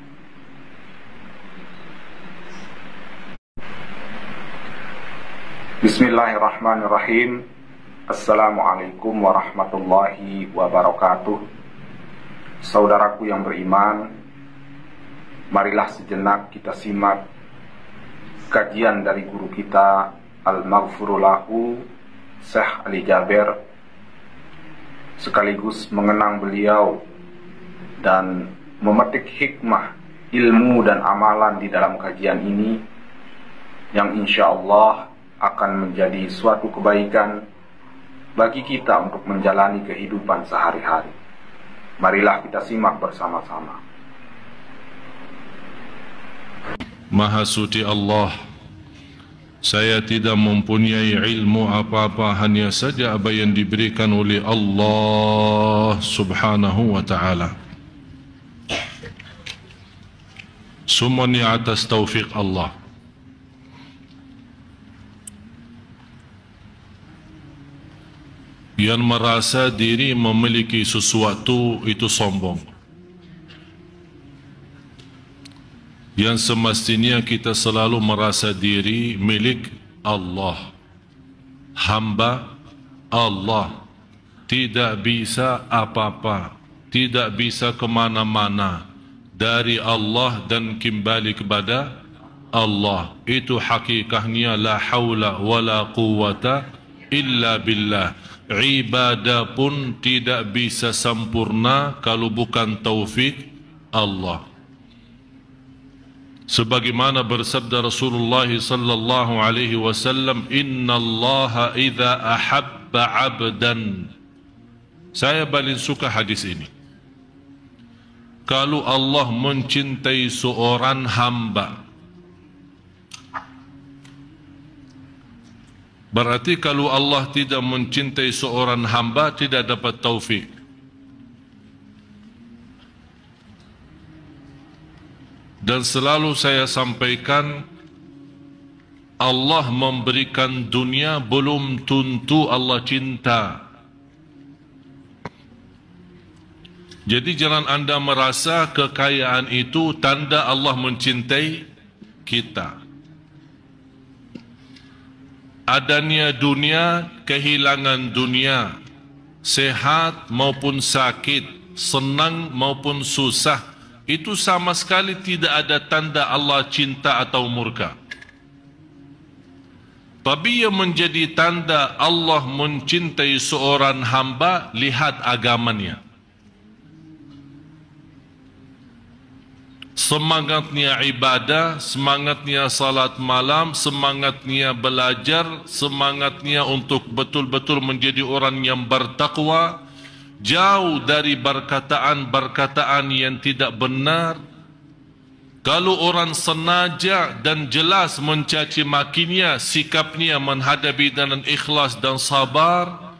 Bismillahirrahmanirrahim. Assalamualaikum warahmatullahi wabarakatuh. Saudaraku yang beriman, marilah sejenak kita simak kajian dari guru kita Al-Maghfurullahu Syekh Ali Jaber, sekaligus mengenang beliau dan memetik hikmah, ilmu dan amalan di dalam kajian ini yang insya Allah akan menjadi suatu kebaikan bagi kita untuk menjalani kehidupan sehari-hari. Marilah kita simak bersama-sama. Maha suci Allah, Saya tidak mempunyai ilmu apa-apa, hanya saja apa yang diberikan oleh Allah Subhanahu wa ta'ala. Semuanya atas taufik Allah. Yang merasa diri memiliki sesuatu itu sombong. Yang semestinya kita selalu merasa diri milik Allah, hamba Allah, tidak bisa apa-apa, tidak bisa kemana-mana dari Allah dan kembali kepada Allah. Itu hakikatnya la hawla wa la quwwata illa billah. Ibadah pun tidak bisa sempurna kalau bukan taufik Allah. Sebagaimana bersabda Rasulullah sallallahu alaihi wasallam, innallaha idza ahabba 'abdan. Saya paling suka hadis ini. Kalau Allah mencintai seorang hamba, berarti kalau Allah tidak mencintai seorang hamba, tidak dapat taufik. Dan selalu saya sampaikan, Allah memberikan dunia belum tentu Allah cinta. Jadi jangan anda merasa kekayaan itu tanda Allah mencintai kita. Adanya dunia, kehilangan dunia, sehat maupun sakit, senang maupun susah, itu sama sekali tidak ada tanda Allah cinta atau murka. Tapi yang menjadi tanda Allah mencintai seorang hamba, lihat agamanya. Semangatnya ibadah, semangatnya salat malam, semangatnya belajar, semangatnya untuk betul-betul menjadi orang yang bertakwa, jauh dari perkataan-perkataan yang tidak benar. Kalau orang sengaja dan jelas mencaci makinya, sikapnya menghadapi dengan ikhlas dan sabar.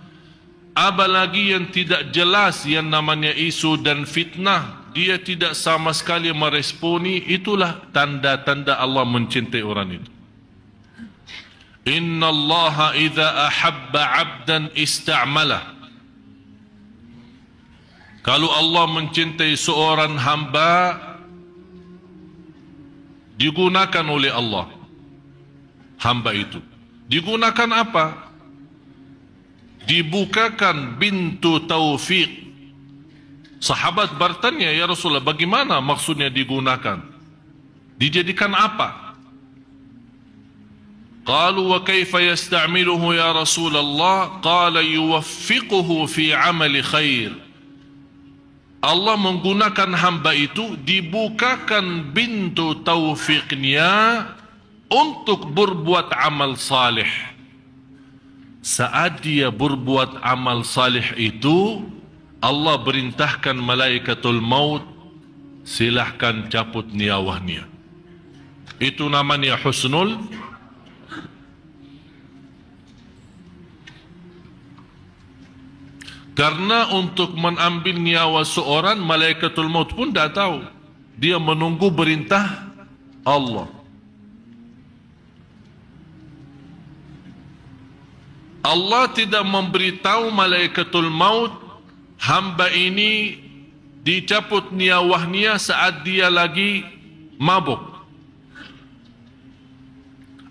Apalagi yang tidak jelas yang namanya isu dan fitnah, dia tidak sama sekali meresponi, itulah tanda-tanda Allah mencintai orang itu. Inna Allaha idza ahabba 'abdan ista'malah. Kalau Allah mencintai seorang hamba, digunakan oleh Allah hamba itu. Digunakan apa? Dibukakan pintu taufik. Sahabat bertanya, ya Rasulullah, bagaimana maksudnya digunakan? Dijadikan apa? Qalu wa kaifa yasta'miluhu ya Rasulullah? Qala yuwaffiquhu fi 'amali khair. Allah menggunakan hamba itu, dibukakan pintu taufiknya untuk berbuat amal salih. Saat dia berbuat amal salih itu, Allah perintahkan malaikatul maut, silahkan cabut nyawanya. Itu namanya husnul. Karena untuk mengambil nyawa seorang, malaikatul maut pun tidak tahu. Dia menunggu perintah Allah. Allah tidak memberitahu malaikatul maut, hamba ini dicabut nyawanya saat dia lagi mabuk,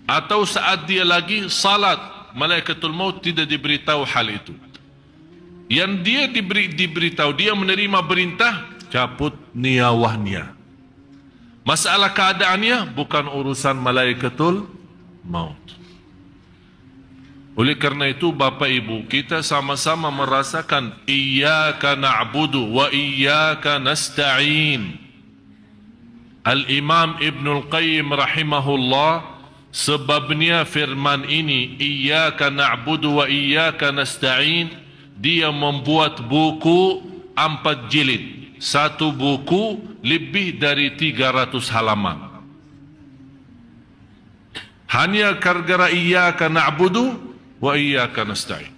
atau saat dia lagi salat. Malaikatul maut tidak diberitahu hal itu. Yang dia diberitahu, dia menerima perintah, cabut nyawanya. Masalah keadaannya bukan urusan malaikatul maut. Oleh kerana itu, Bapak Ibu, kita sama-sama merasakan iyyaka na'budu wa iyyaka nasta'in. Al-Imam Ibnul Qayyim rahimahullah, sebabnya firman ini iyyaka na'budu wa iyyaka nasta'in, dia membuat buku 4 jilid. Satu buku lebih dari 300 halaman. Hanya gara-gara iyyaka na'budu wa iyyaka nasta'in.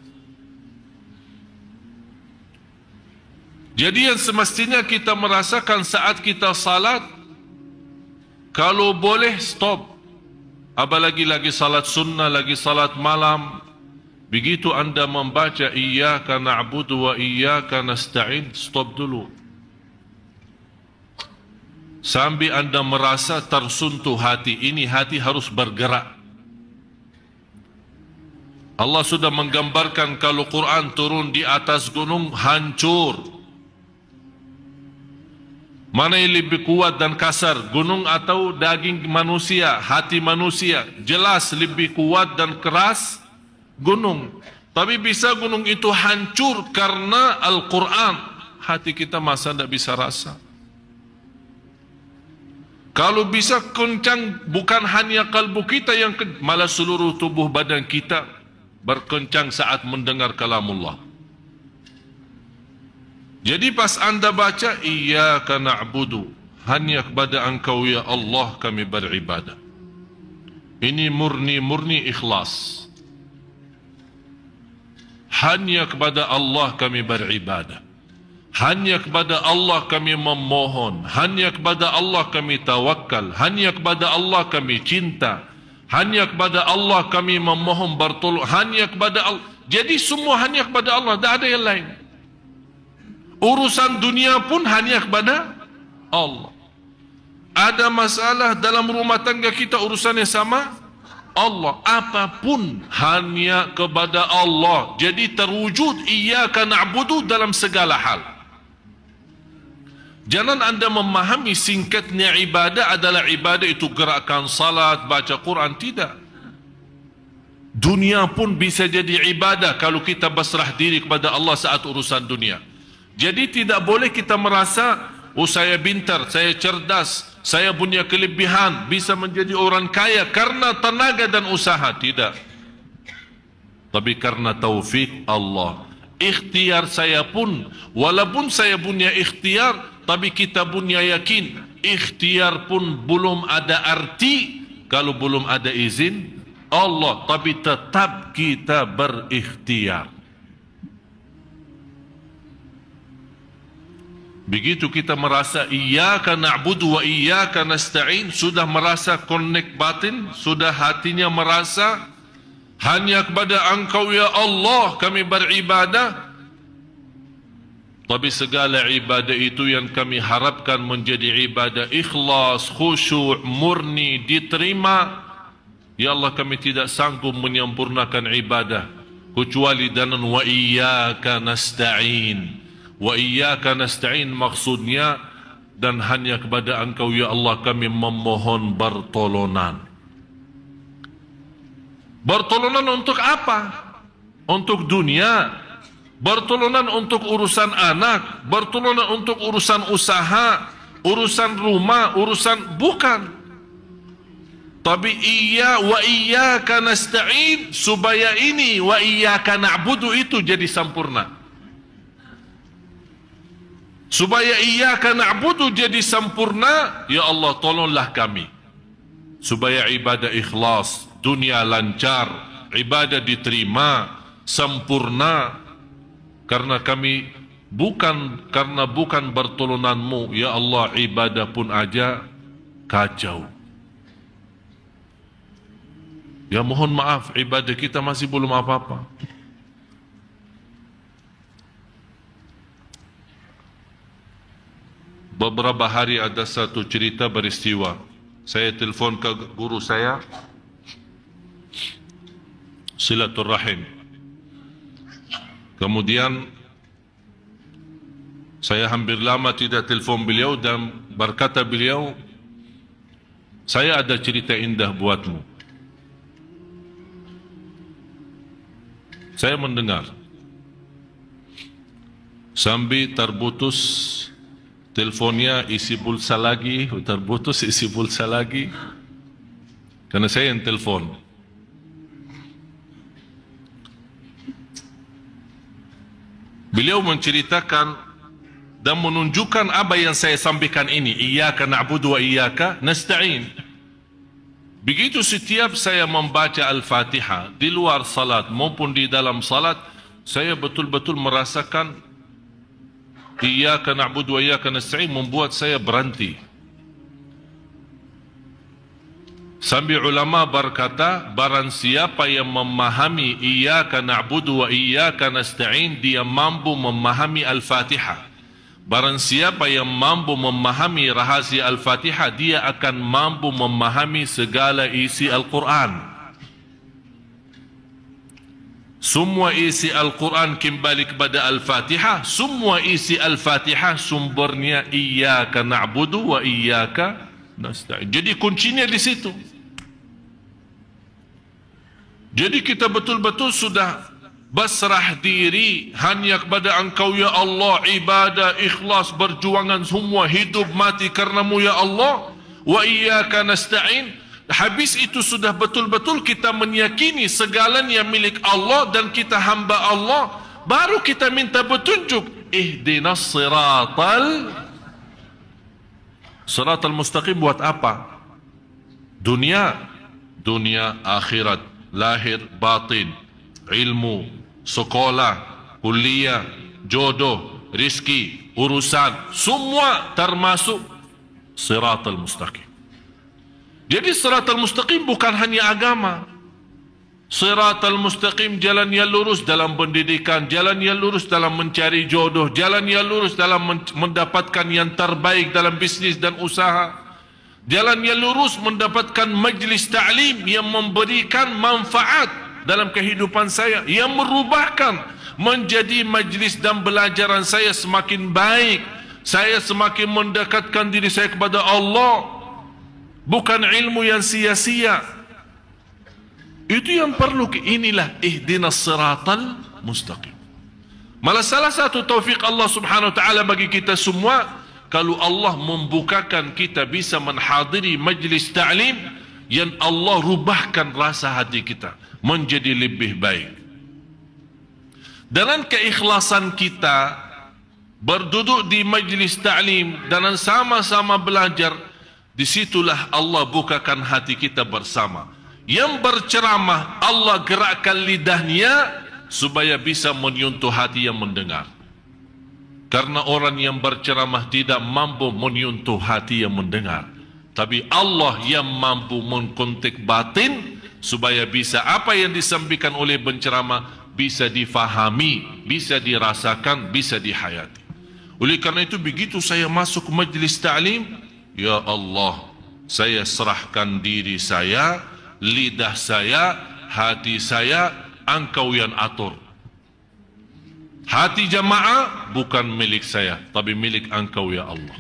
Jadi yang semestinya kita merasakan saat kita salat, kalau boleh stop. Apalagi lagi salat sunnah, lagi salat malam. Begitu anda membaca iyyaka na'budu wa iyyaka nasta'in, stop dulu. Sambil anda merasa tersentuh hati, ini hati harus bergerak. Allah sudah menggambarkan kalau Quran turun di atas gunung, hancur. Mana yang lebih kuat dan kasar, gunung atau daging manusia, hati manusia? Jelas lebih kuat dan keras gunung. Tapi bisa gunung itu hancur karena Al-Quran. Hati kita masa tidak bisa rasa. Kalau bisa kencang, bukan hanya kalbu kita yang malah seluruh tubuh badan kita berkencang saat mendengar kalamullah. Jadi pas anda baca iyyaka na'budu, hanya kepada engkau ya Allah kami beribadah. Ini murni ikhlas. Hanya kepada Allah kami beribadah. Hanya kepada Allah kami memohon. Hanya kepada Allah kami tawakal. Hanya kepada Allah kami cinta. Hanya kepada Allah kami memohon bertolong. Hanya kepada Allah. Jadi semua hanya kepada Allah, tidak ada yang lain. Urusan dunia pun hanya kepada Allah. Ada masalah dalam rumah tangga kita, urusannya sama Allah. Apapun hanya kepada Allah. Jadi terwujud iyyaka na'budu dalam segala hal. Jangan anda memahami singkatnya ibadah adalah ibadah itu gerakan salat, baca Quran. Tidak. Dunia pun bisa jadi ibadah kalau kita berserah diri kepada Allah saat urusan dunia. Jadi tidak boleh kita merasa, oh saya pintar, saya cerdas, saya punya kelebihan, bisa menjadi orang kaya karena tenaga dan usaha. Tidak. Tapi karena taufik Allah. Ikhtiar saya pun, walaupun saya punya ikhtiar, tapi kita punya yakin, ikhtiar pun belum ada arti kalau belum ada izin Allah. Tapi tetap kita berikhtiar. Begitu kita merasa iyyaka na'budu wa iyyaka nasta'in, sudah merasa connect batin, sudah hatinya merasa hanya kepada engkau ya Allah kami beribadah. Tapi segala ibadah itu yang kami harapkan menjadi ibadah ikhlas, khusyuk, murni, diterima. Ya Allah, kami tidak sanggup menyempurnakan ibadah kecuali dengan wa iyyaka nasta'in. Wa iyyaka nasta'in maksudnya dan hanya kepada engkau ya Allah kami memohon pertolongan. Pertolongan untuk apa? Untuk dunia. Pertolongan untuk urusan anak, pertolongan untuk urusan usaha, urusan rumah, urusan bukan. Tapi wa iyyaka nasta'in supaya ini wa iyyaka na'budu itu jadi sempurna. Supaya iyyaka na'budu jadi sempurna, ya Allah tolonglah kami. Supaya ibadah ikhlas, dunia lancar, ibadah diterima, sempurna. Karena kami bukan pertolonganmu ya Allah, ibadah pun aja kacau. Ya mohon maaf, ibadah kita masih belum apa-apa. Beberapa hari ada satu cerita peristiwa. Saya telefon ke guru saya, silaturahim. Kemudian saya hampir lama tidak telefon beliau dan berkata beliau, saya ada cerita indah buatmu. Saya mendengar. Sambil terputus teleponnya, isi pulsa lagi, terputus isi pulsa lagi. Karena saya yang telefon. Beliau menceritakan dan menunjukkan apa yang saya sampaikan ini, iyyaka na'budu wa iyyaka nasta'in. Begitu setiap saya membaca Al-Fatihah di luar salat maupun di dalam salat, saya betul-betul merasakan Iyyaka na'budu wa iyyaka nasta'in membuat saya berhenti. Sambil ulama berkata, barang siapa yang memahami Iyyaka na'budu wa iyyaka nasta'in, dia mampu memahami Al-Fatihah. Barang siapa yang mampu memahami rahasia Al-Fatihah, dia akan mampu memahami segala isi Al-Quran. Semua isi Al-Quran kembali kepada Al-Fatihah. Semua isi Al-Fatihah sumbernya Iyyaka na'budu wa iyyaka nasta'in. Jadi kuncinya di situ. Jadi kita betul-betul sudah basrah diri hanya kepada Engkau ya Allah, ibadah, ikhlas, berjuangan semua, hidup mati karenamu ya Allah, wa iyyaka nasta'in. Habis itu sudah betul-betul kita meyakini segalanya milik Allah dan kita hamba Allah, baru kita minta petunjuk. Ihdinas siratal mustaqim. Buat apa? Dunia akhirat, lahir batin, ilmu, sekolah, kuliah, jodoh, rizki, urusan, semua termasuk siratal mustaqim. Jadi siratal mustaqim bukan hanya agama. Siratal mustaqim jalan yang lurus dalam pendidikan, jalan yang lurus dalam mencari jodoh, jalan yang lurus dalam mendapatkan yang terbaik dalam bisnis dan usaha, jalan yang lurus mendapatkan majlis ta'lim yang memberikan manfaat dalam kehidupan saya, yang merubahkan menjadi majlis dan belajaran saya semakin baik, saya semakin mendekatkan diri saya kepada Allah, bukan ilmu yang sia-sia. Itu yang perlu. Inilah ihdinas siratal mustaqim. Malah salah satu taufik Allah subhanahu wa ta'ala bagi kita semua, kalau Allah membukakan kita bisa menghadiri majlis ta'lim, yang Allah rubahkan rasa hati kita menjadi lebih baik. Dengan keikhlasan kita berduduk di majlis ta'lim dan sama-sama belajar, disitulah Allah bukakan hati kita bersama. Yang berceramah Allah gerakkan lidahnya supaya bisa menyentuh hati yang mendengar. Karena orang yang berceramah tidak mampu menyentuh hati yang mendengar, tapi Allah yang mampu mengkontak batin supaya bisa apa yang disampaikan oleh penceramah bisa difahami, bisa dirasakan, bisa dihayati. Oleh karena itu begitu saya masuk majlis ta'lim, ya Allah, saya serahkan diri saya, lidah saya, hati saya, Engkau yang atur. Hati jamaah bukan milik saya, tapi milik Engkau ya Allah.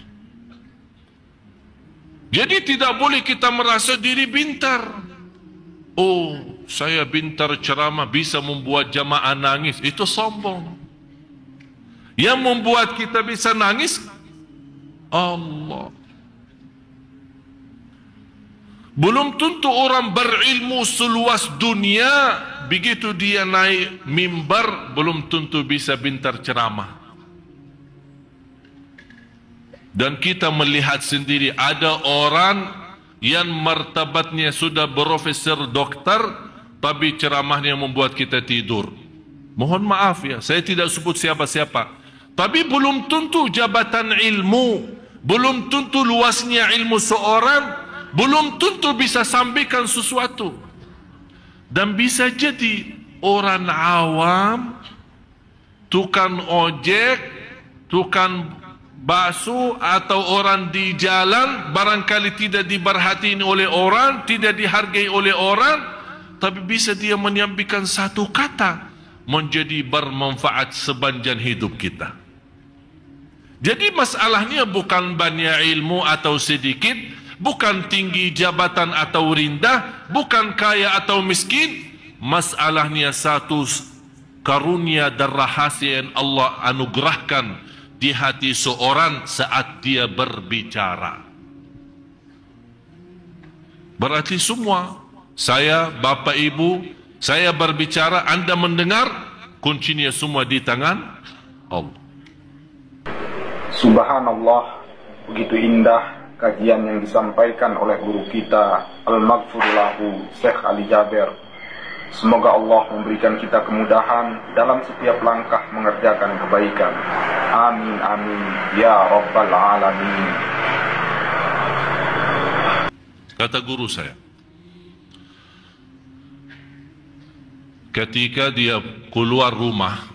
Jadi tidak boleh kita merasa diri pintar. Oh, saya pintar ceramah bisa membuat jamaah nangis. Itu sombong. Yang membuat kita bisa nangis Allah. Belum tentu orang berilmu seluas dunia, begitu dia naik mimbar, belum tentu bisa pintar ceramah. Dan kita melihat sendiri ada orang yang martabatnya sudah profesor doktor, tapi ceramahnya membuat kita tidur. Mohon maaf ya, saya tidak sebut siapa-siapa. Tapi belum tentu jabatan ilmu, belum tentu luasnya ilmu seorang, belum tentu bisa sampaikan sesuatu. Dan bisa jadi orang awam, tukang ojek, tukang bakso, atau orang di jalan barangkali tidak diperhatiin oleh orang, tidak dihargai oleh orang, tapi bisa dia menyampaikan satu kata menjadi bermanfaat sepanjang hidup kita. Jadi masalahnya bukan banyak ilmu atau sedikit, bukan tinggi jabatan atau rendah, bukan kaya atau miskin. Masalahnya satu karunia dan rahasia yang Allah anugerahkan di hati seorang saat dia berbicara. Berarti semua, saya, Bapak Ibu, saya berbicara, Anda mendengar, kuncinya semua di tangan Allah. Subhanallah, begitu indah kajian yang disampaikan oleh guru kita Al-Maghfur Lahu Syekh Ali Jaber. Semoga Allah memberikan kita kemudahan dalam setiap langkah mengerjakan kebaikan. Amin amin ya rabbal alamin. Kata guru saya, ketika dia keluar rumah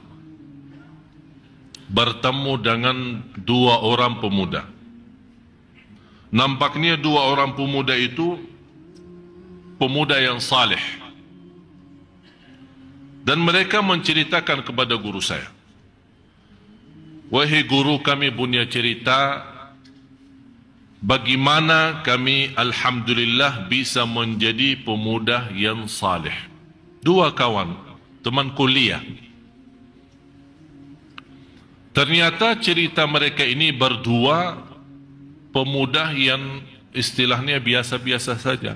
bertemu dengan dua orang pemuda. Nampaknya dua orang pemuda itu pemuda yang saleh. Dan mereka menceritakan kepada guru saya, wahai guru, kami punya cerita bagaimana kami alhamdulillah bisa menjadi pemuda yang saleh. Dua kawan, teman kuliah. Ternyata cerita mereka ini berdua pemuda yang istilahnya biasa-biasa saja.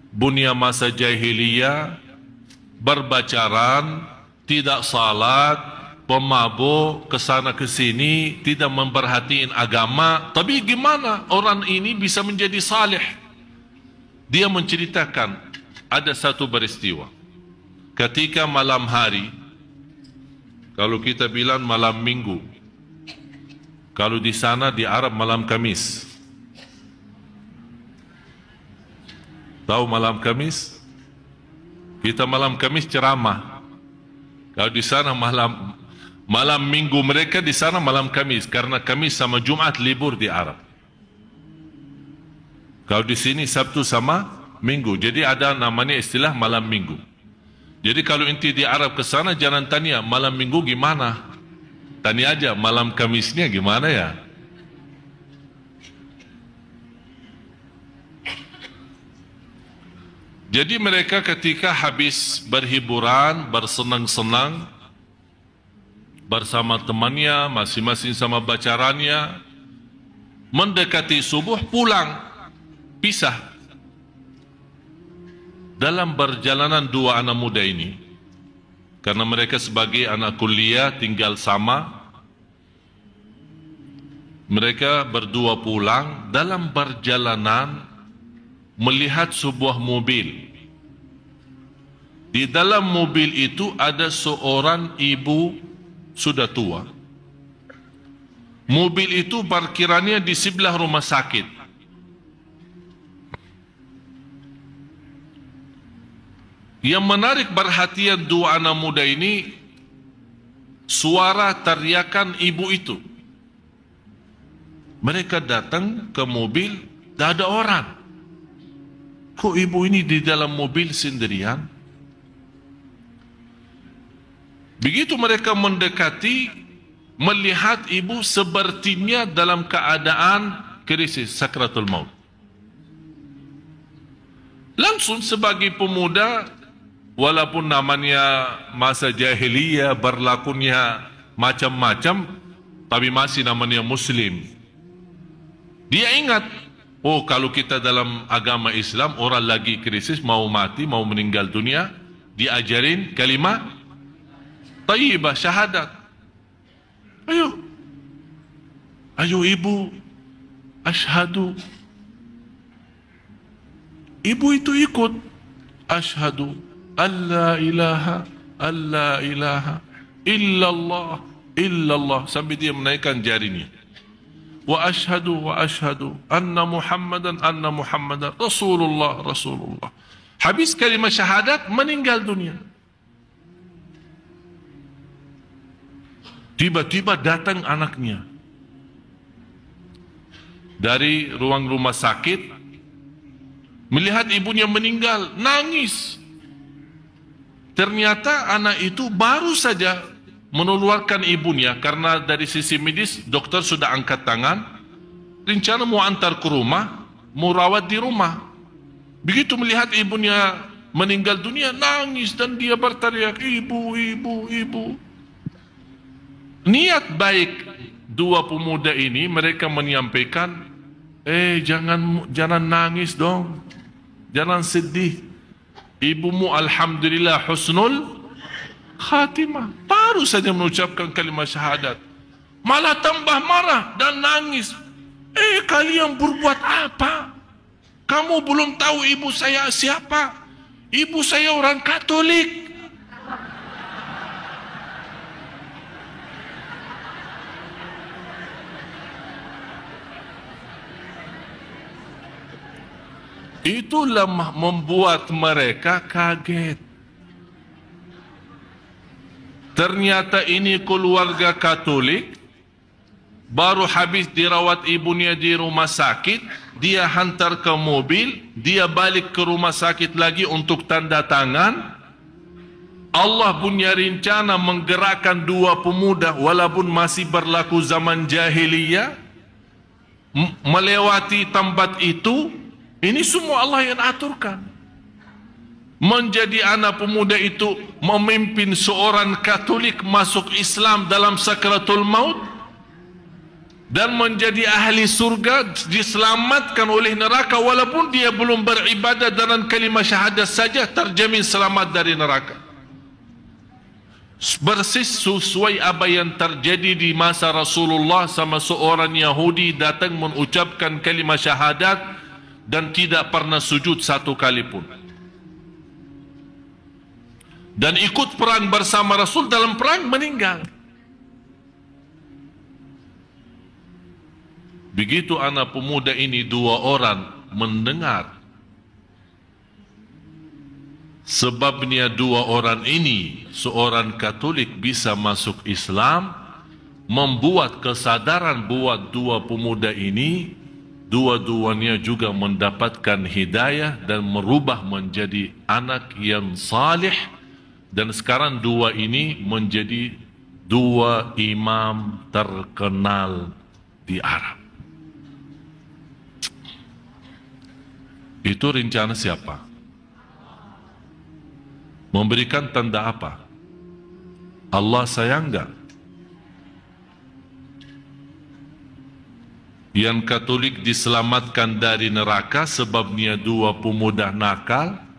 Bunya masa jahiliyah, berbacaran, tidak salat, pemabuk, kesana kesini, tidak memperhatiin agama. Tapi gimana orang ini bisa menjadi saleh? Dia menceritakan ada satu peristiwa. Ketika malam hari, kalau kita bilang malam minggu, kalau di sana di Arab malam Kamis. Tahu malam Kamis? Kita malam Kamis ceramah. Kalau di sana malam minggu, mereka di sana malam Kamis, karena Kamis sama Jumat libur di Arab. Kalau di sini Sabtu sama Minggu. Jadi ada namanya istilah malam minggu. Jadi kalau inti di Arab ke sana jangan tanya malam minggu gimana. Tanya aja malam Kamisnya gimana ya. Jadi mereka ketika habis berhiburan, bersenang-senang bersama temannya, masing-masing sama bacarannya, mendekati subuh pulang, pisah. Dalam perjalanan dua anak muda ini, karena mereka sebagai anak kuliah tinggal sama, mereka berdua pulang. Dalam perjalanan melihat sebuah mobil. Di dalam mobil itu ada seorang ibu sudah tua. Mobil itu parkirannya di sebelah rumah sakit. Yang menarik perhatian dua anak muda ini, suara teriakan ibu itu. Mereka datang ke mobil, tidak ada orang. Kok ibu ini di dalam mobil sendirian? Begitu mereka mendekati, melihat ibu sepertinya dalam keadaan krisis, sakratul maut. Langsung sebagai pemuda, walaupun namanya masa jahiliyah, berlakunya macam-macam, tapi masih namanya Muslim. Dia ingat, oh kalau kita dalam agama Islam, orang lagi krisis, mau mati, mau meninggal dunia, diajarin kalimat thayyibah, syahadat. Ayo ibu, asyhadu. Ibu itu ikut, asyhadu alla ilaha illallah sampai dia menaikkan jarinya. Wa asyhadu anna Muhammadan Rasulullah. Habis kalimat syahadat, meninggal dunia. Tiba-tiba datang anaknya dari ruang rumah sakit, melihat ibunya meninggal, nangis. Ternyata anak itu baru saja mengeluarkan ibunya, karena dari sisi medis dokter sudah angkat tangan, rencana mau antar ke rumah, mau rawat di rumah. Begitu melihat ibunya meninggal dunia, nangis dan dia berteriak, ibu. Niat baik dua pemuda ini, mereka menyampaikan, jangan nangis dong, jangan sedih. Ibumu alhamdulillah husnul khatimah, baru saja mengucapkan kalimat syahadat, malah tambah marah dan nangis. Kalian berbuat apa? Kamu belum tahu ibu saya siapa? Ibu saya orang Katolik. Itulah membuat mereka kaget. Ternyata ini keluarga Katolik, baru habis dirawat ibunya di rumah sakit, dia hantar ke mobil, dia balik ke rumah sakit lagi untuk tanda tangan. Allah punya rencana menggerakkan dua pemuda walaupun masih berlaku zaman jahiliyah, melewati tempat itu. Ini semua Allah yang aturkan. Menjadi anak pemuda itu memimpin seorang Katolik masuk Islam dalam sakratul maut, dan menjadi ahli surga, diselamatkan oleh neraka walaupun dia belum beribadah dengan kalimah syahadat saja, terjamin selamat dari neraka. Persis sesuai apa yang terjadi di masa Rasulullah, sama seorang Yahudi datang mengucapkan kalimah syahadat dan tidak pernah sujud satu kali pun, dan ikut perang bersama Rasul, dalam perang meninggal. Begitu anak pemuda ini dua orang mendengar, sebabnya dua orang ini, seorang Katolik bisa masuk Islam, membuat kesadaran buat dua pemuda ini, dua-duanya juga mendapatkan hidayah dan merubah menjadi anak yang salih. Dan sekarang dua ini menjadi dua imam terkenal di Arab. Itu rencana siapa? Memberikan tanda apa? Allah sayang enggak? Yang Katolik diselamatkan dari neraka sebabnya dua pemuda nakal,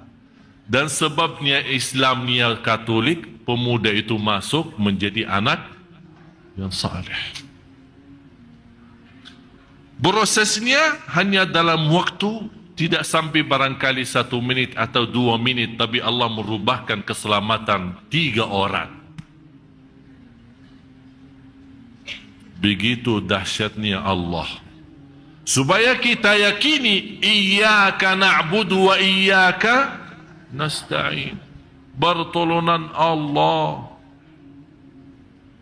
dan sebabnya Islamnya Katolik, pemuda itu masuk menjadi anak yang saleh. Prosesnya hanya dalam waktu tidak sampai barangkali 1 minit atau 2 minit, tapi Allah merubahkan keselamatan 3 orang. Begitu dahsyatnya Allah. Supaya kita yakini, iyyaka na'budu wa iyyaka nasta'in. Pertolongan Allah.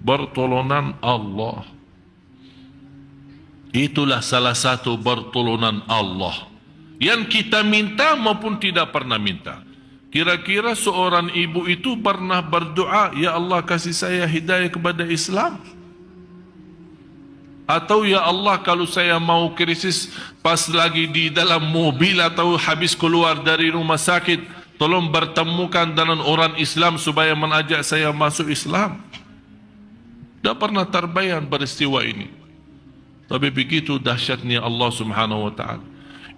Pertolongan Allah. Itulah salah satu pertolongan Allah yang kita minta maupun tidak pernah minta. Kira-kira seorang ibu itu pernah berdoa, ya Allah kasih saya hidayah kepada Islam? Atau ya Allah kalau saya mau krisis pas lagi di dalam mobil atau habis keluar dari rumah sakit, tolong bertemukan dengan orang Islam supaya mengajak saya masuk Islam? Tidak pernah terbayang peristiwa ini. Tapi begitu dahsyatnya Allah Subhanahu wa ta'ala.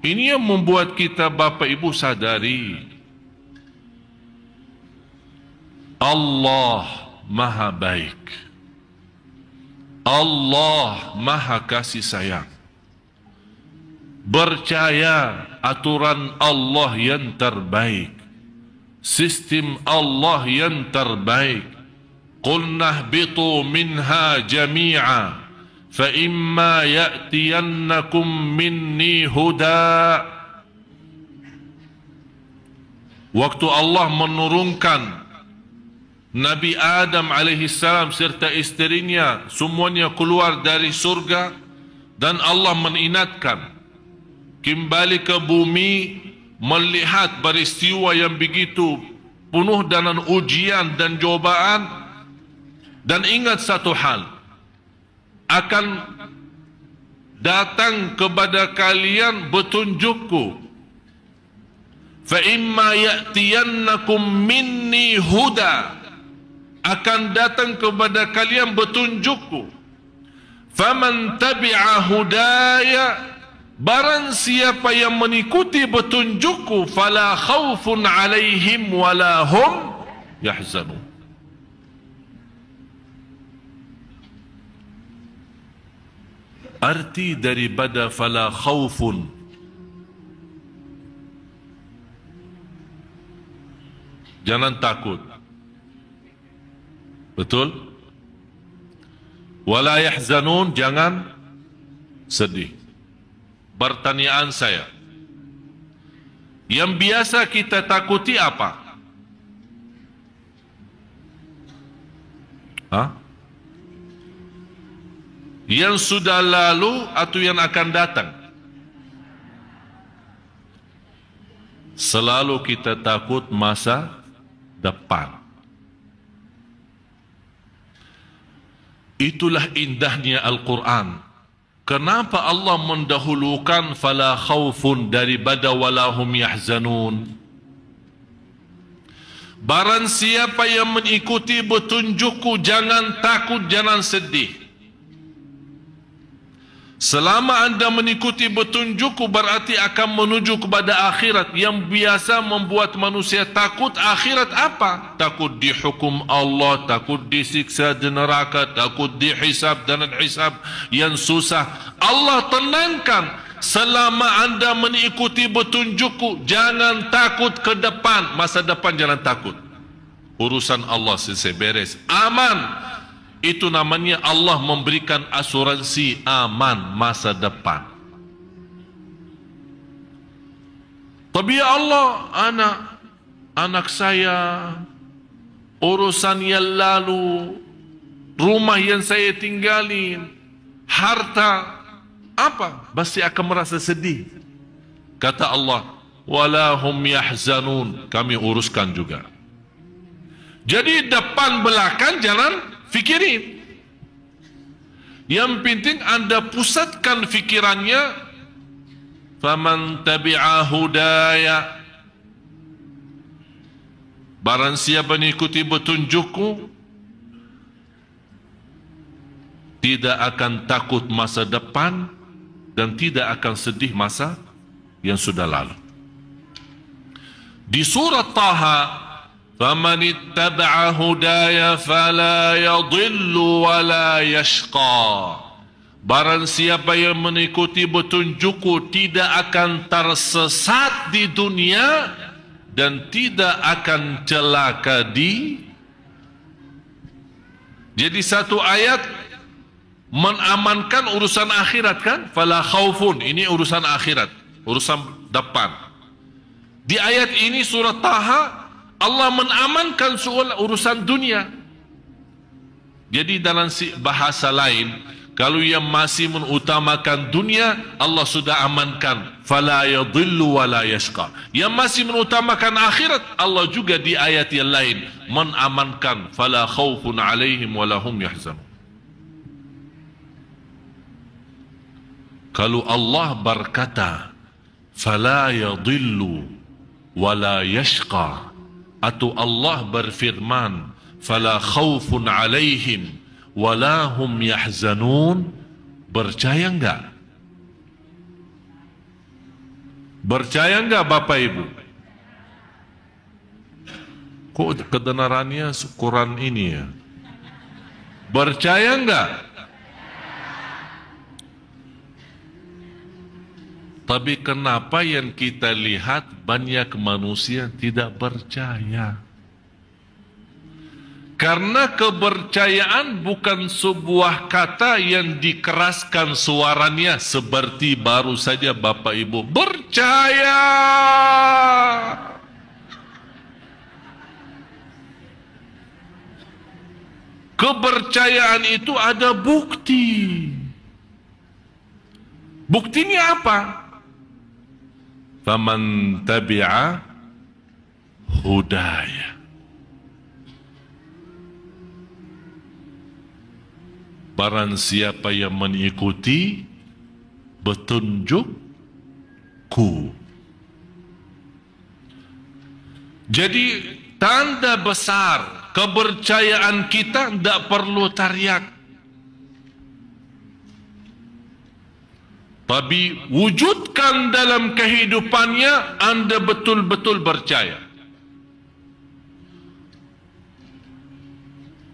Ini yang membuat kita Bapak Ibu sadari, Allah Maha Baik, Allah Maha Kasih Sayang. Percaya aturan Allah yang terbaik, sistem Allah yang terbaik. Qul nahbitu minha jami'a فَإِمَّا يَأْتِيَنَّكُمْ مِنِّي هُدَى. Waktu Allah menurunkan Nabi Adam alaihissalam serta isterinya semuanya keluar dari surga, dan Allah mengingatkan kembali ke bumi melihat peristiwa yang begitu penuh dengan ujian dan cobaan, dan ingat satu hal, akan datang kepada kalian petunjukku. Fa imma ya'tiyannakum minni huda, akan datang kepada kalian petunjukku. Faman tabi'a hudaya, barang siapa yang mengikuti petunjukku, fala khaufun alaihim wala hum yahzanun. Arti daripada fala khaufun, jangan takut. Betul? Wala yahzanun, jangan sedih. Pertanyaan saya, yang biasa kita takuti apa? Yang sudah lalu atau yang akan datang? Selalu kita takut masa depan. Itulah indahnya Al-Quran. Kenapa Allah mendahulukan fala khaufun daripada walahum yahzanun? Barang siapa yang mengikuti petunjukku, jangan takut, jangan sedih. Selama anda mengikuti petunjukku, berarti akan menuju kepada akhirat. Yang biasa membuat manusia takut akhirat apa? Takut dihukum Allah, takut disiksa di neraka, takut dihisab dan hisab yang susah. Allah tenangkan, selama anda mengikuti petunjukku, jangan takut ke depan. Masa depan jangan takut. Urusan Allah selesai, beres, aman. Itu namanya Allah memberikan asuransi aman masa depan. Tapi ya Allah, anak saya, urusan yang lalu, rumah yang saya tinggalin, harta, apa? Pasti akan merasa sedih. Kata Allah, walahum yahzanun, kami uruskan juga. Jadi depan belakang jangan fikirin. Yang penting anda pusatkan fikirannya, faman tabi'a hudaya, barang siapa mengikuti petunjukku, tidak akan takut masa depan dan tidak akan sedih masa yang sudah lalu. Di surat Taha, فَمَنِ اتَّبَعَ هُدَايَ فَلَا يَضِلُّ وَلَا يَشْقَى. Barang siapa yang mengikuti petunjukku tidak akan tersesat di dunia dan tidak akan celaka di. Jadi satu ayat mengamankan urusan akhirat kan? Fala khaufun, ini urusan akhirat, urusan depan. Di ayat ini surat Taha, Allah menamankan soal urusan dunia. Jadi dalam bahasa lain, kalau yang masih mengutamakan dunia, Allah sudah amankan, fala yadhillu wala yashqa. Yang masih mengutamakan akhirat, Allah juga di ayat yang lain menamankan, fala khaufun alaihim wala hum yahzanun. Kalau Allah berkata fala yadhillu wala yashqa, atau Allah berfirman fala khaufun alaihim wala hum yahzanun, percaya enggak? Percaya enggak Bapak Ibu? Kok kebenarannya Quran ini ya? Percaya enggak? Tapi kenapa yang kita lihat banyak manusia tidak percaya? Karena kepercayaan bukan sebuah kata yang dikeraskan suaranya seperti baru saja Bapak Ibu percaya. Kepercayaan itu ada bukti. Buktinya apa? Faman tabi'a hudaya. Barang siapa yang mengikuti petunjukku. Jadi tanda besar kepercayaan kita tidak perlu teriak. Tapi wujudkan dalam kehidupannya, anda betul-betul percaya.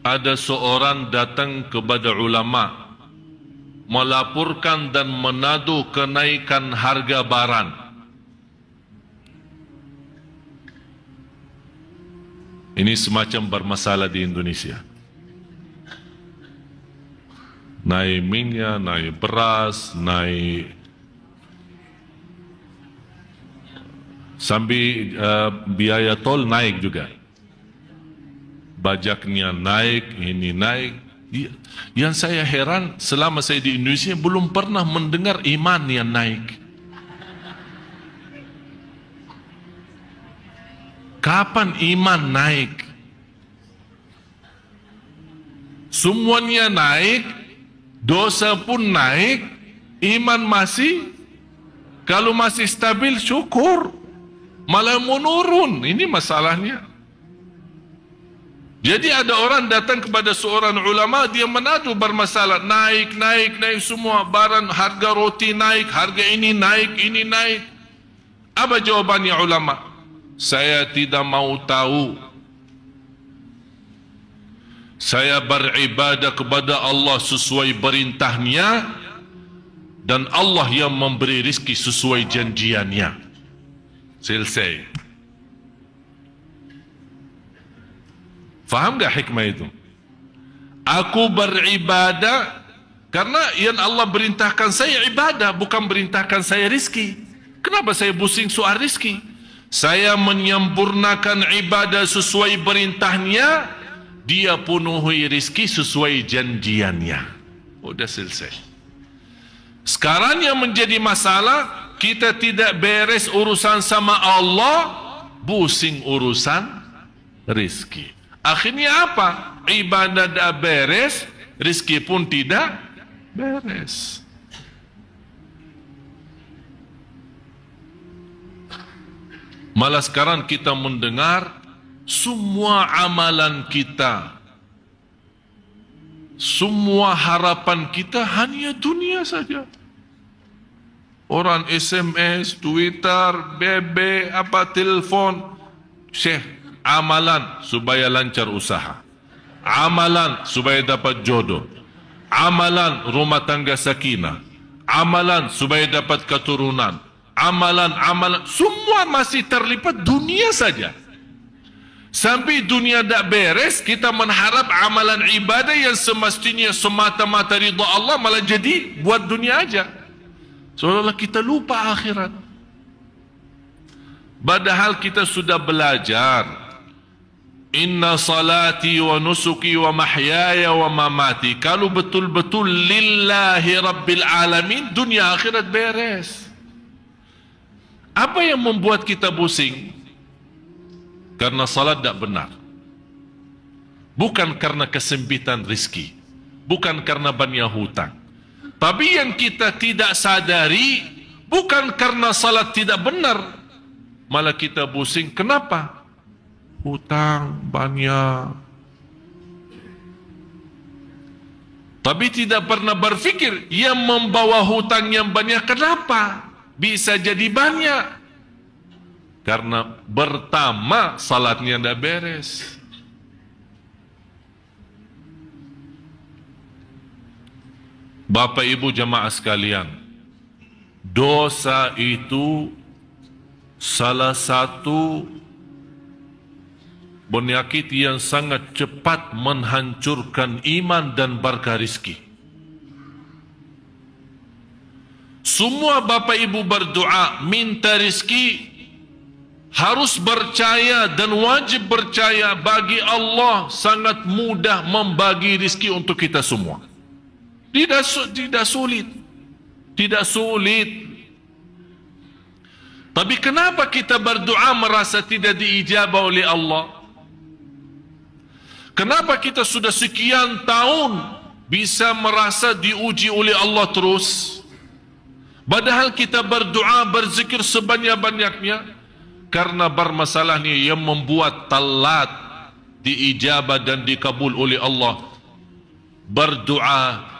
Ada seorang datang kepada ulama melaporkan dan menado kenaikan harga barang. Ini semacam bermasalah di Indonesia. Naik minyak, naik beras, naik sambil biaya tol naik juga. Bajaknya naik, ini naik. Yang saya heran, selama saya di Indonesia belum pernah mendengar iman yang naik. Kapan iman naik? Semuanya naik, dosa pun naik, iman masih, kalau masih stabil syukur, malah menurun. Ini masalahnya. Jadi ada orang datang kepada seorang ulama, dia menadu bermasalah, naik semua barang, harga roti naik, harga ini naik. Apa jawabannya ulama? Saya tidak mau tahu. Saya beribadah kepada Allah sesuai perintahnya, dan Allah yang memberi rezeki sesuai janjiannya. Selesai. Faham tak hikmah itu? Aku beribadah karena yang Allah perintahkan saya ibadah, bukan perintahkan saya rezeki. Kenapa saya pusing soal rezeki? Saya menyempurnakan ibadah sesuai perintahnya, dia penuhi rezeki sesuai janjiannya. Sudah selesai. Sekarang yang menjadi masalah, kita tidak beres urusan sama Allah, pusing urusan rezeki. Akhirnya apa? Ibadah dah beres, rezeki pun tidak beres. Malah sekarang kita mendengar semua amalan kita, semua harapan kita hanya dunia saja. Orang SMS, Twitter, BB, telefon. Syekh, amalan supaya lancar usaha, amalan supaya dapat jodoh, amalan rumah tangga sakinah, amalan supaya dapat keturunan, amalan, semua masih terlipat dunia saja. Sampai dunia tak beres, kita mengharap amalan ibadah yang semestinya semata-mata ridha Allah malah jadi buat dunia aja. Seolah-olah kita lupa akhirat. Padahal kita sudah belajar. Inna salati wa nusuki wa mahyaya wa mamati. Kalau betul-betul lillahi rabbil alamin, dunia akhirat beres. Apa yang membuat kita pusing? Karena salat tak benar. Bukan karena kesempitan rezeki, bukan karena banyak hutang. Tapi yang kita tidak sadari, bukan karena salat tidak benar, malah kita pusing. Kenapa? Hutang banyak. Tapi tidak pernah berfikir yang membawa hutang yang banyak kenapa bisa jadi banyak. Karena pertama salatnya tidak beres. Bapak Ibu jamaah sekalian, dosa itu salah satu penyakit yang sangat cepat menghancurkan iman dan berkah rezeki. Semua Bapak Ibu berdoa minta rezeki, harus percaya dan wajib percaya bagi Allah sangat mudah membagi rezeki untuk kita semua. Tidak sulit. Tidak sulit. Tapi kenapa kita berdoa merasa tidak diijabah oleh Allah? Kenapa kita sudah sekian tahun bisa merasa diuji oleh Allah terus? Padahal kita berdoa, berzikir sebanyak-banyaknya. Karena bermasalahnya yang membuat telat diijabah dan dikabul oleh Allah. Berdoa,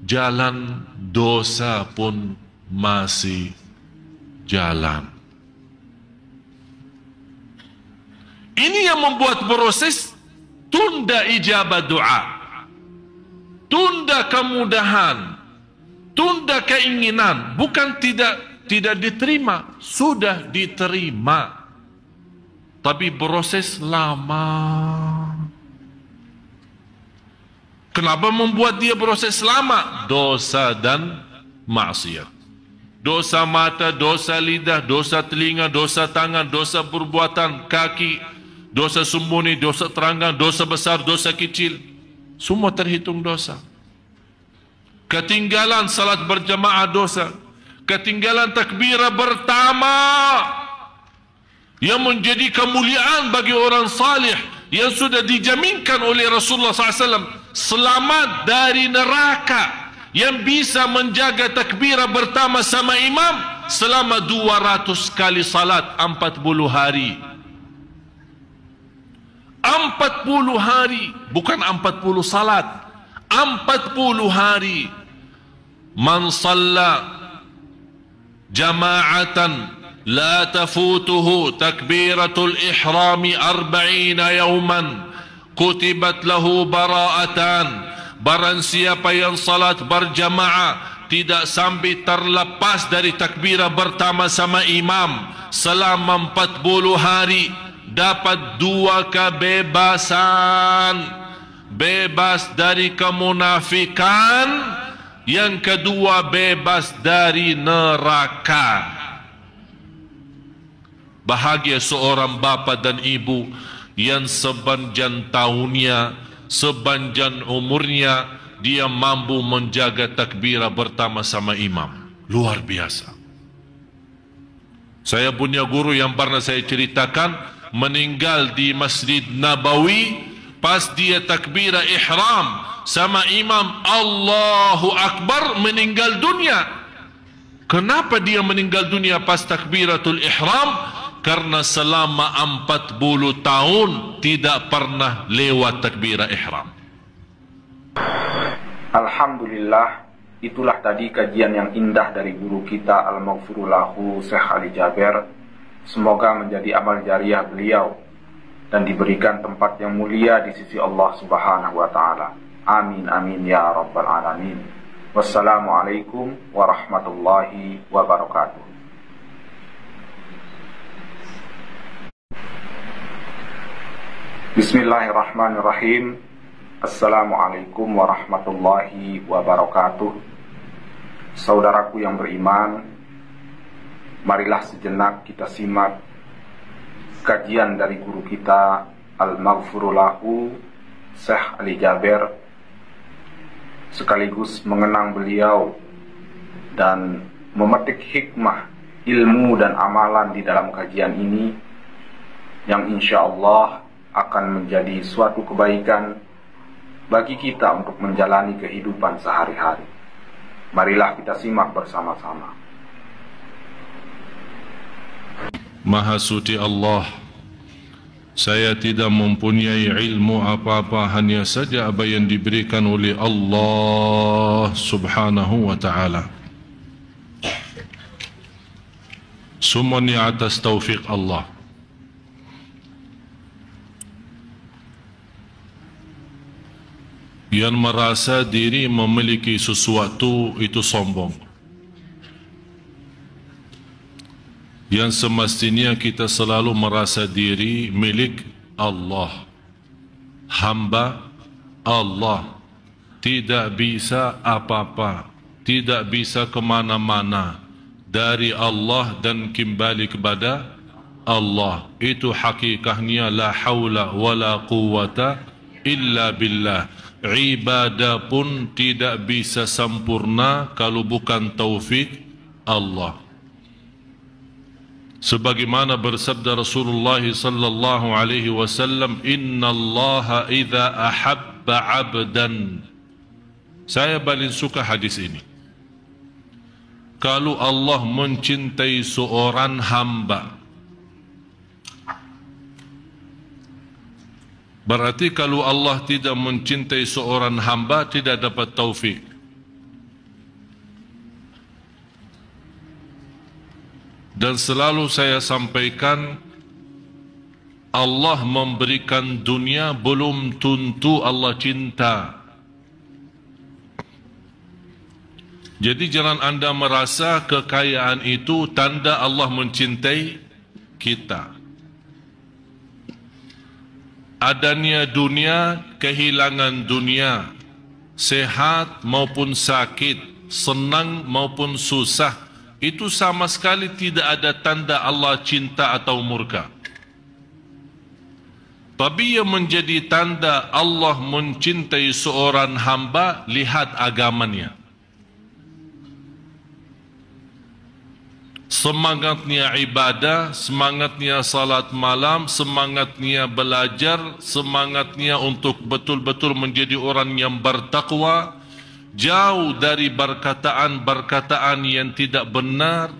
jalan dosa pun masih jalan. Ini yang membuat proses tunda ijabah doa, tunda kemudahan, Tunda keinginan bukan tidak diterima, sudah diterima. Tapi proses lama. Kenapa membuat dia proses lama? Dosa dan maksiat. Dosa mata, dosa lidah, dosa telinga, dosa tangan, dosa perbuatan kaki, dosa sembunyi, dosa terangkan, dosa besar, dosa kecil. Semua terhitung dosa. Ketinggalan salat berjamaah dosa. Ketinggalan takbirah pertama yang menjadi kemuliaan bagi orang salih yang sudah dijaminkan oleh Rasulullah SAW. Selamat dari neraka, yang bisa menjaga takbirah pertama sama imam selama 200 kali salat 40 hari. 40 hari, bukan 40 salat, 40 hari. Man salla jama'atan la tafutuhu takbiratul ihrami 40 yawman kutibat lahu bara'atan. Barang siapa yang salat berjamaah tidak sampai terlepas dari takbirah pertama sama imam selama 40 hari, dapat 2 kebebasan. Bebas dari kemunafikan, yang kedua bebas dari neraka. Bahagia seorang bapa dan ibu yang sepanjang tahunnya, sepanjang umurnya, dia mampu menjaga takbirah pertama sama imam. Luar biasa. Saya punya guru yang pernah saya ceritakan, meninggal di Masjid Nabawi pas dia takbirah ihram sama imam Allahu Akbar, meninggal dunia. Kenapa dia meninggal dunia pas takbiratul ihram? Karena selama 40 tahun tidak pernah lewat takbirah ihram. Alhamdulillah, itulah tadi kajian yang indah dari guru kita Al-Maghfurullahu Syekh Ali Jaber. Semoga menjadi amal jariah beliau dan diberikan tempat yang mulia di sisi Allah Subhanahu wa taala. Amin amin ya rabbal alamin. Wassalamualaikum warahmatullahi wabarakatuh. Bismillahirrahmanirrahim. Assalamualaikum warahmatullahi wabarakatuh. Saudaraku yang beriman, marilah sejenak kita simak kajian dari guru kita Al-Maghfurullahu Syekh Ali Jaber, sekaligus mengenang beliau dan memetik hikmah, ilmu dan amalan di dalam kajian ini yang insya Allah akan menjadi suatu kebaikan bagi kita untuk menjalani kehidupan sehari-hari. Marilah kita simak bersama-sama. Maha suci Allah, saya tidak mempunyai ilmu apa-apa, hanya saja apa yang diberikan oleh Allah Subhanahu wa ta'ala. Semuanya atas taufik Allah. Yang merasa diri memiliki sesuatu itu sombong. Yang semestinya kita selalu merasa diri milik Allah, hamba Allah, tidak bisa apa-apa, tidak bisa kemana-mana dari Allah dan kembali kepada Allah. Itu hakikatnya la haula wala quwata illa billah. Ibadah pun tidak bisa sempurna kalau bukan taufik Allah. Sebagaimana bersabda Rasulullah sallallahu alaihi wasallam, innallaha idza ahabba 'abdan. Saya paling suka hadis ini. Kalau Allah mencintai seorang hamba, berarti kalau Allah tidak mencintai seorang hamba, tidak dapat taufik. Dan selalu saya sampaikan, Allah memberikan dunia belum tentu Allah cinta. Jadi jangan anda merasa kekayaan itu tanda Allah mencintai kita. Adanya dunia, kehilangan dunia, sehat maupun sakit, senang maupun susah, itu sama sekali tidak ada tanda Allah cinta atau murka. Tapi yang menjadi tanda Allah mencintai seorang hamba, lihat agamanya. Semangatnya ibadah, semangatnya salat malam, semangatnya belajar, semangatnya untuk betul-betul menjadi orang yang bertakwa, jauh dari perkataan-perkataan yang tidak benar.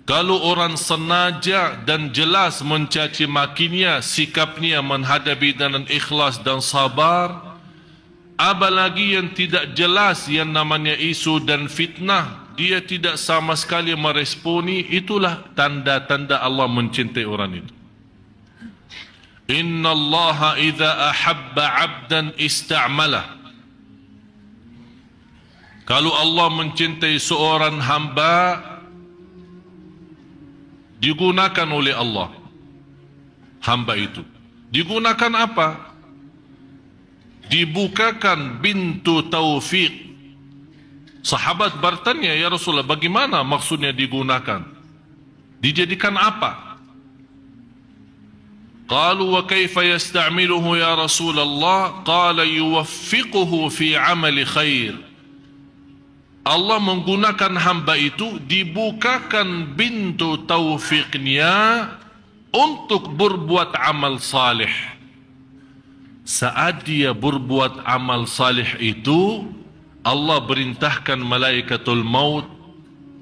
Kalau orang sengaja dan jelas mencaci makinya, sikapnya menghadapi dengan ikhlas dan sabar, apalagi yang tidak jelas yang namanya isu dan fitnah, dia tidak sama sekali meresponi, itulah tanda-tanda Allah mencintai orang itu. Inna Allah idza ahabba 'abdan ista'malah. Kalau Allah mencintai seorang hamba, digunakan oleh Allah hamba itu. Digunakan apa? Dibukakan pintu taufik. Sahabat bertanya, ya Rasulullah, bagaimana maksudnya digunakan? Dijadikan apa? Qalu wa kaifa yasta'miluhu ya Rasulullah? Qala yuwaffiquhu fi amali khair. Allah menggunakan hamba itu, dibukakan pintu taufiknya untuk berbuat amal salih. Saat dia berbuat amal salih itu, Allah perintahkan malaikatul maut,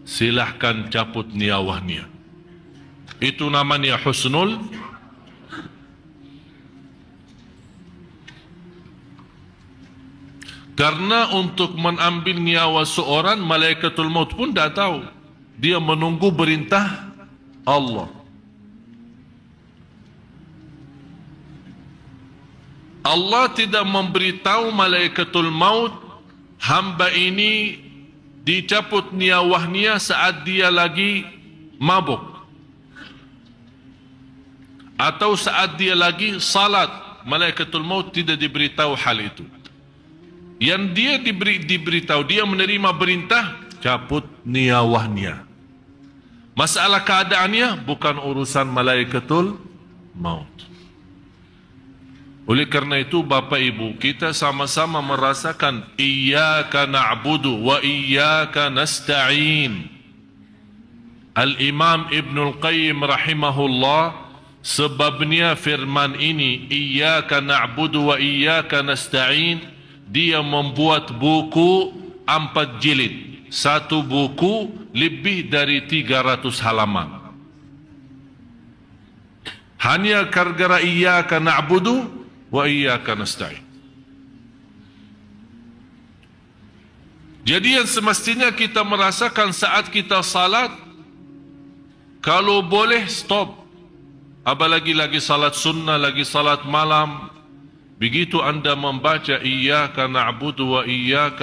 silahkan cabut nyawanya. Itu namanya husnul. Karena untuk mengambil nyawa seorang, malaikatul maut pun tidak tahu. Dia menunggu perintah Allah. Allah tidak memberitahu malaikatul maut, hamba ini dicabut nyawanya saat dia lagi mabuk, atau saat dia lagi salat. Malaikatul maut tidak diberitahu hal itu. Yang dia diberitahu, dia menerima perintah, cabut nyawanya. Masalah keadaannya bukan urusan malaikatul maut. Oleh kerana itu, Bapak Ibu, kita sama-sama merasakan iyyaka na'budu wa iyyaka nasta'in. Al-Imam Ibnul Qayyim rahimahullah, sebabnya firman ini iyyaka na'budu wa iyyaka nasta'in, dia membuat buku 4 jilid. Satu buku lebih dari 300 halaman. Hanya gara-gara iyyaka na'budu wa iyyaka nasta'in. Jadi yang semestinya kita merasakan saat kita salat, kalau boleh stop. Apalagi lagi salat sunnah, lagi salat malam, begitu anda membaca iyyaka na'budu wa iyyaka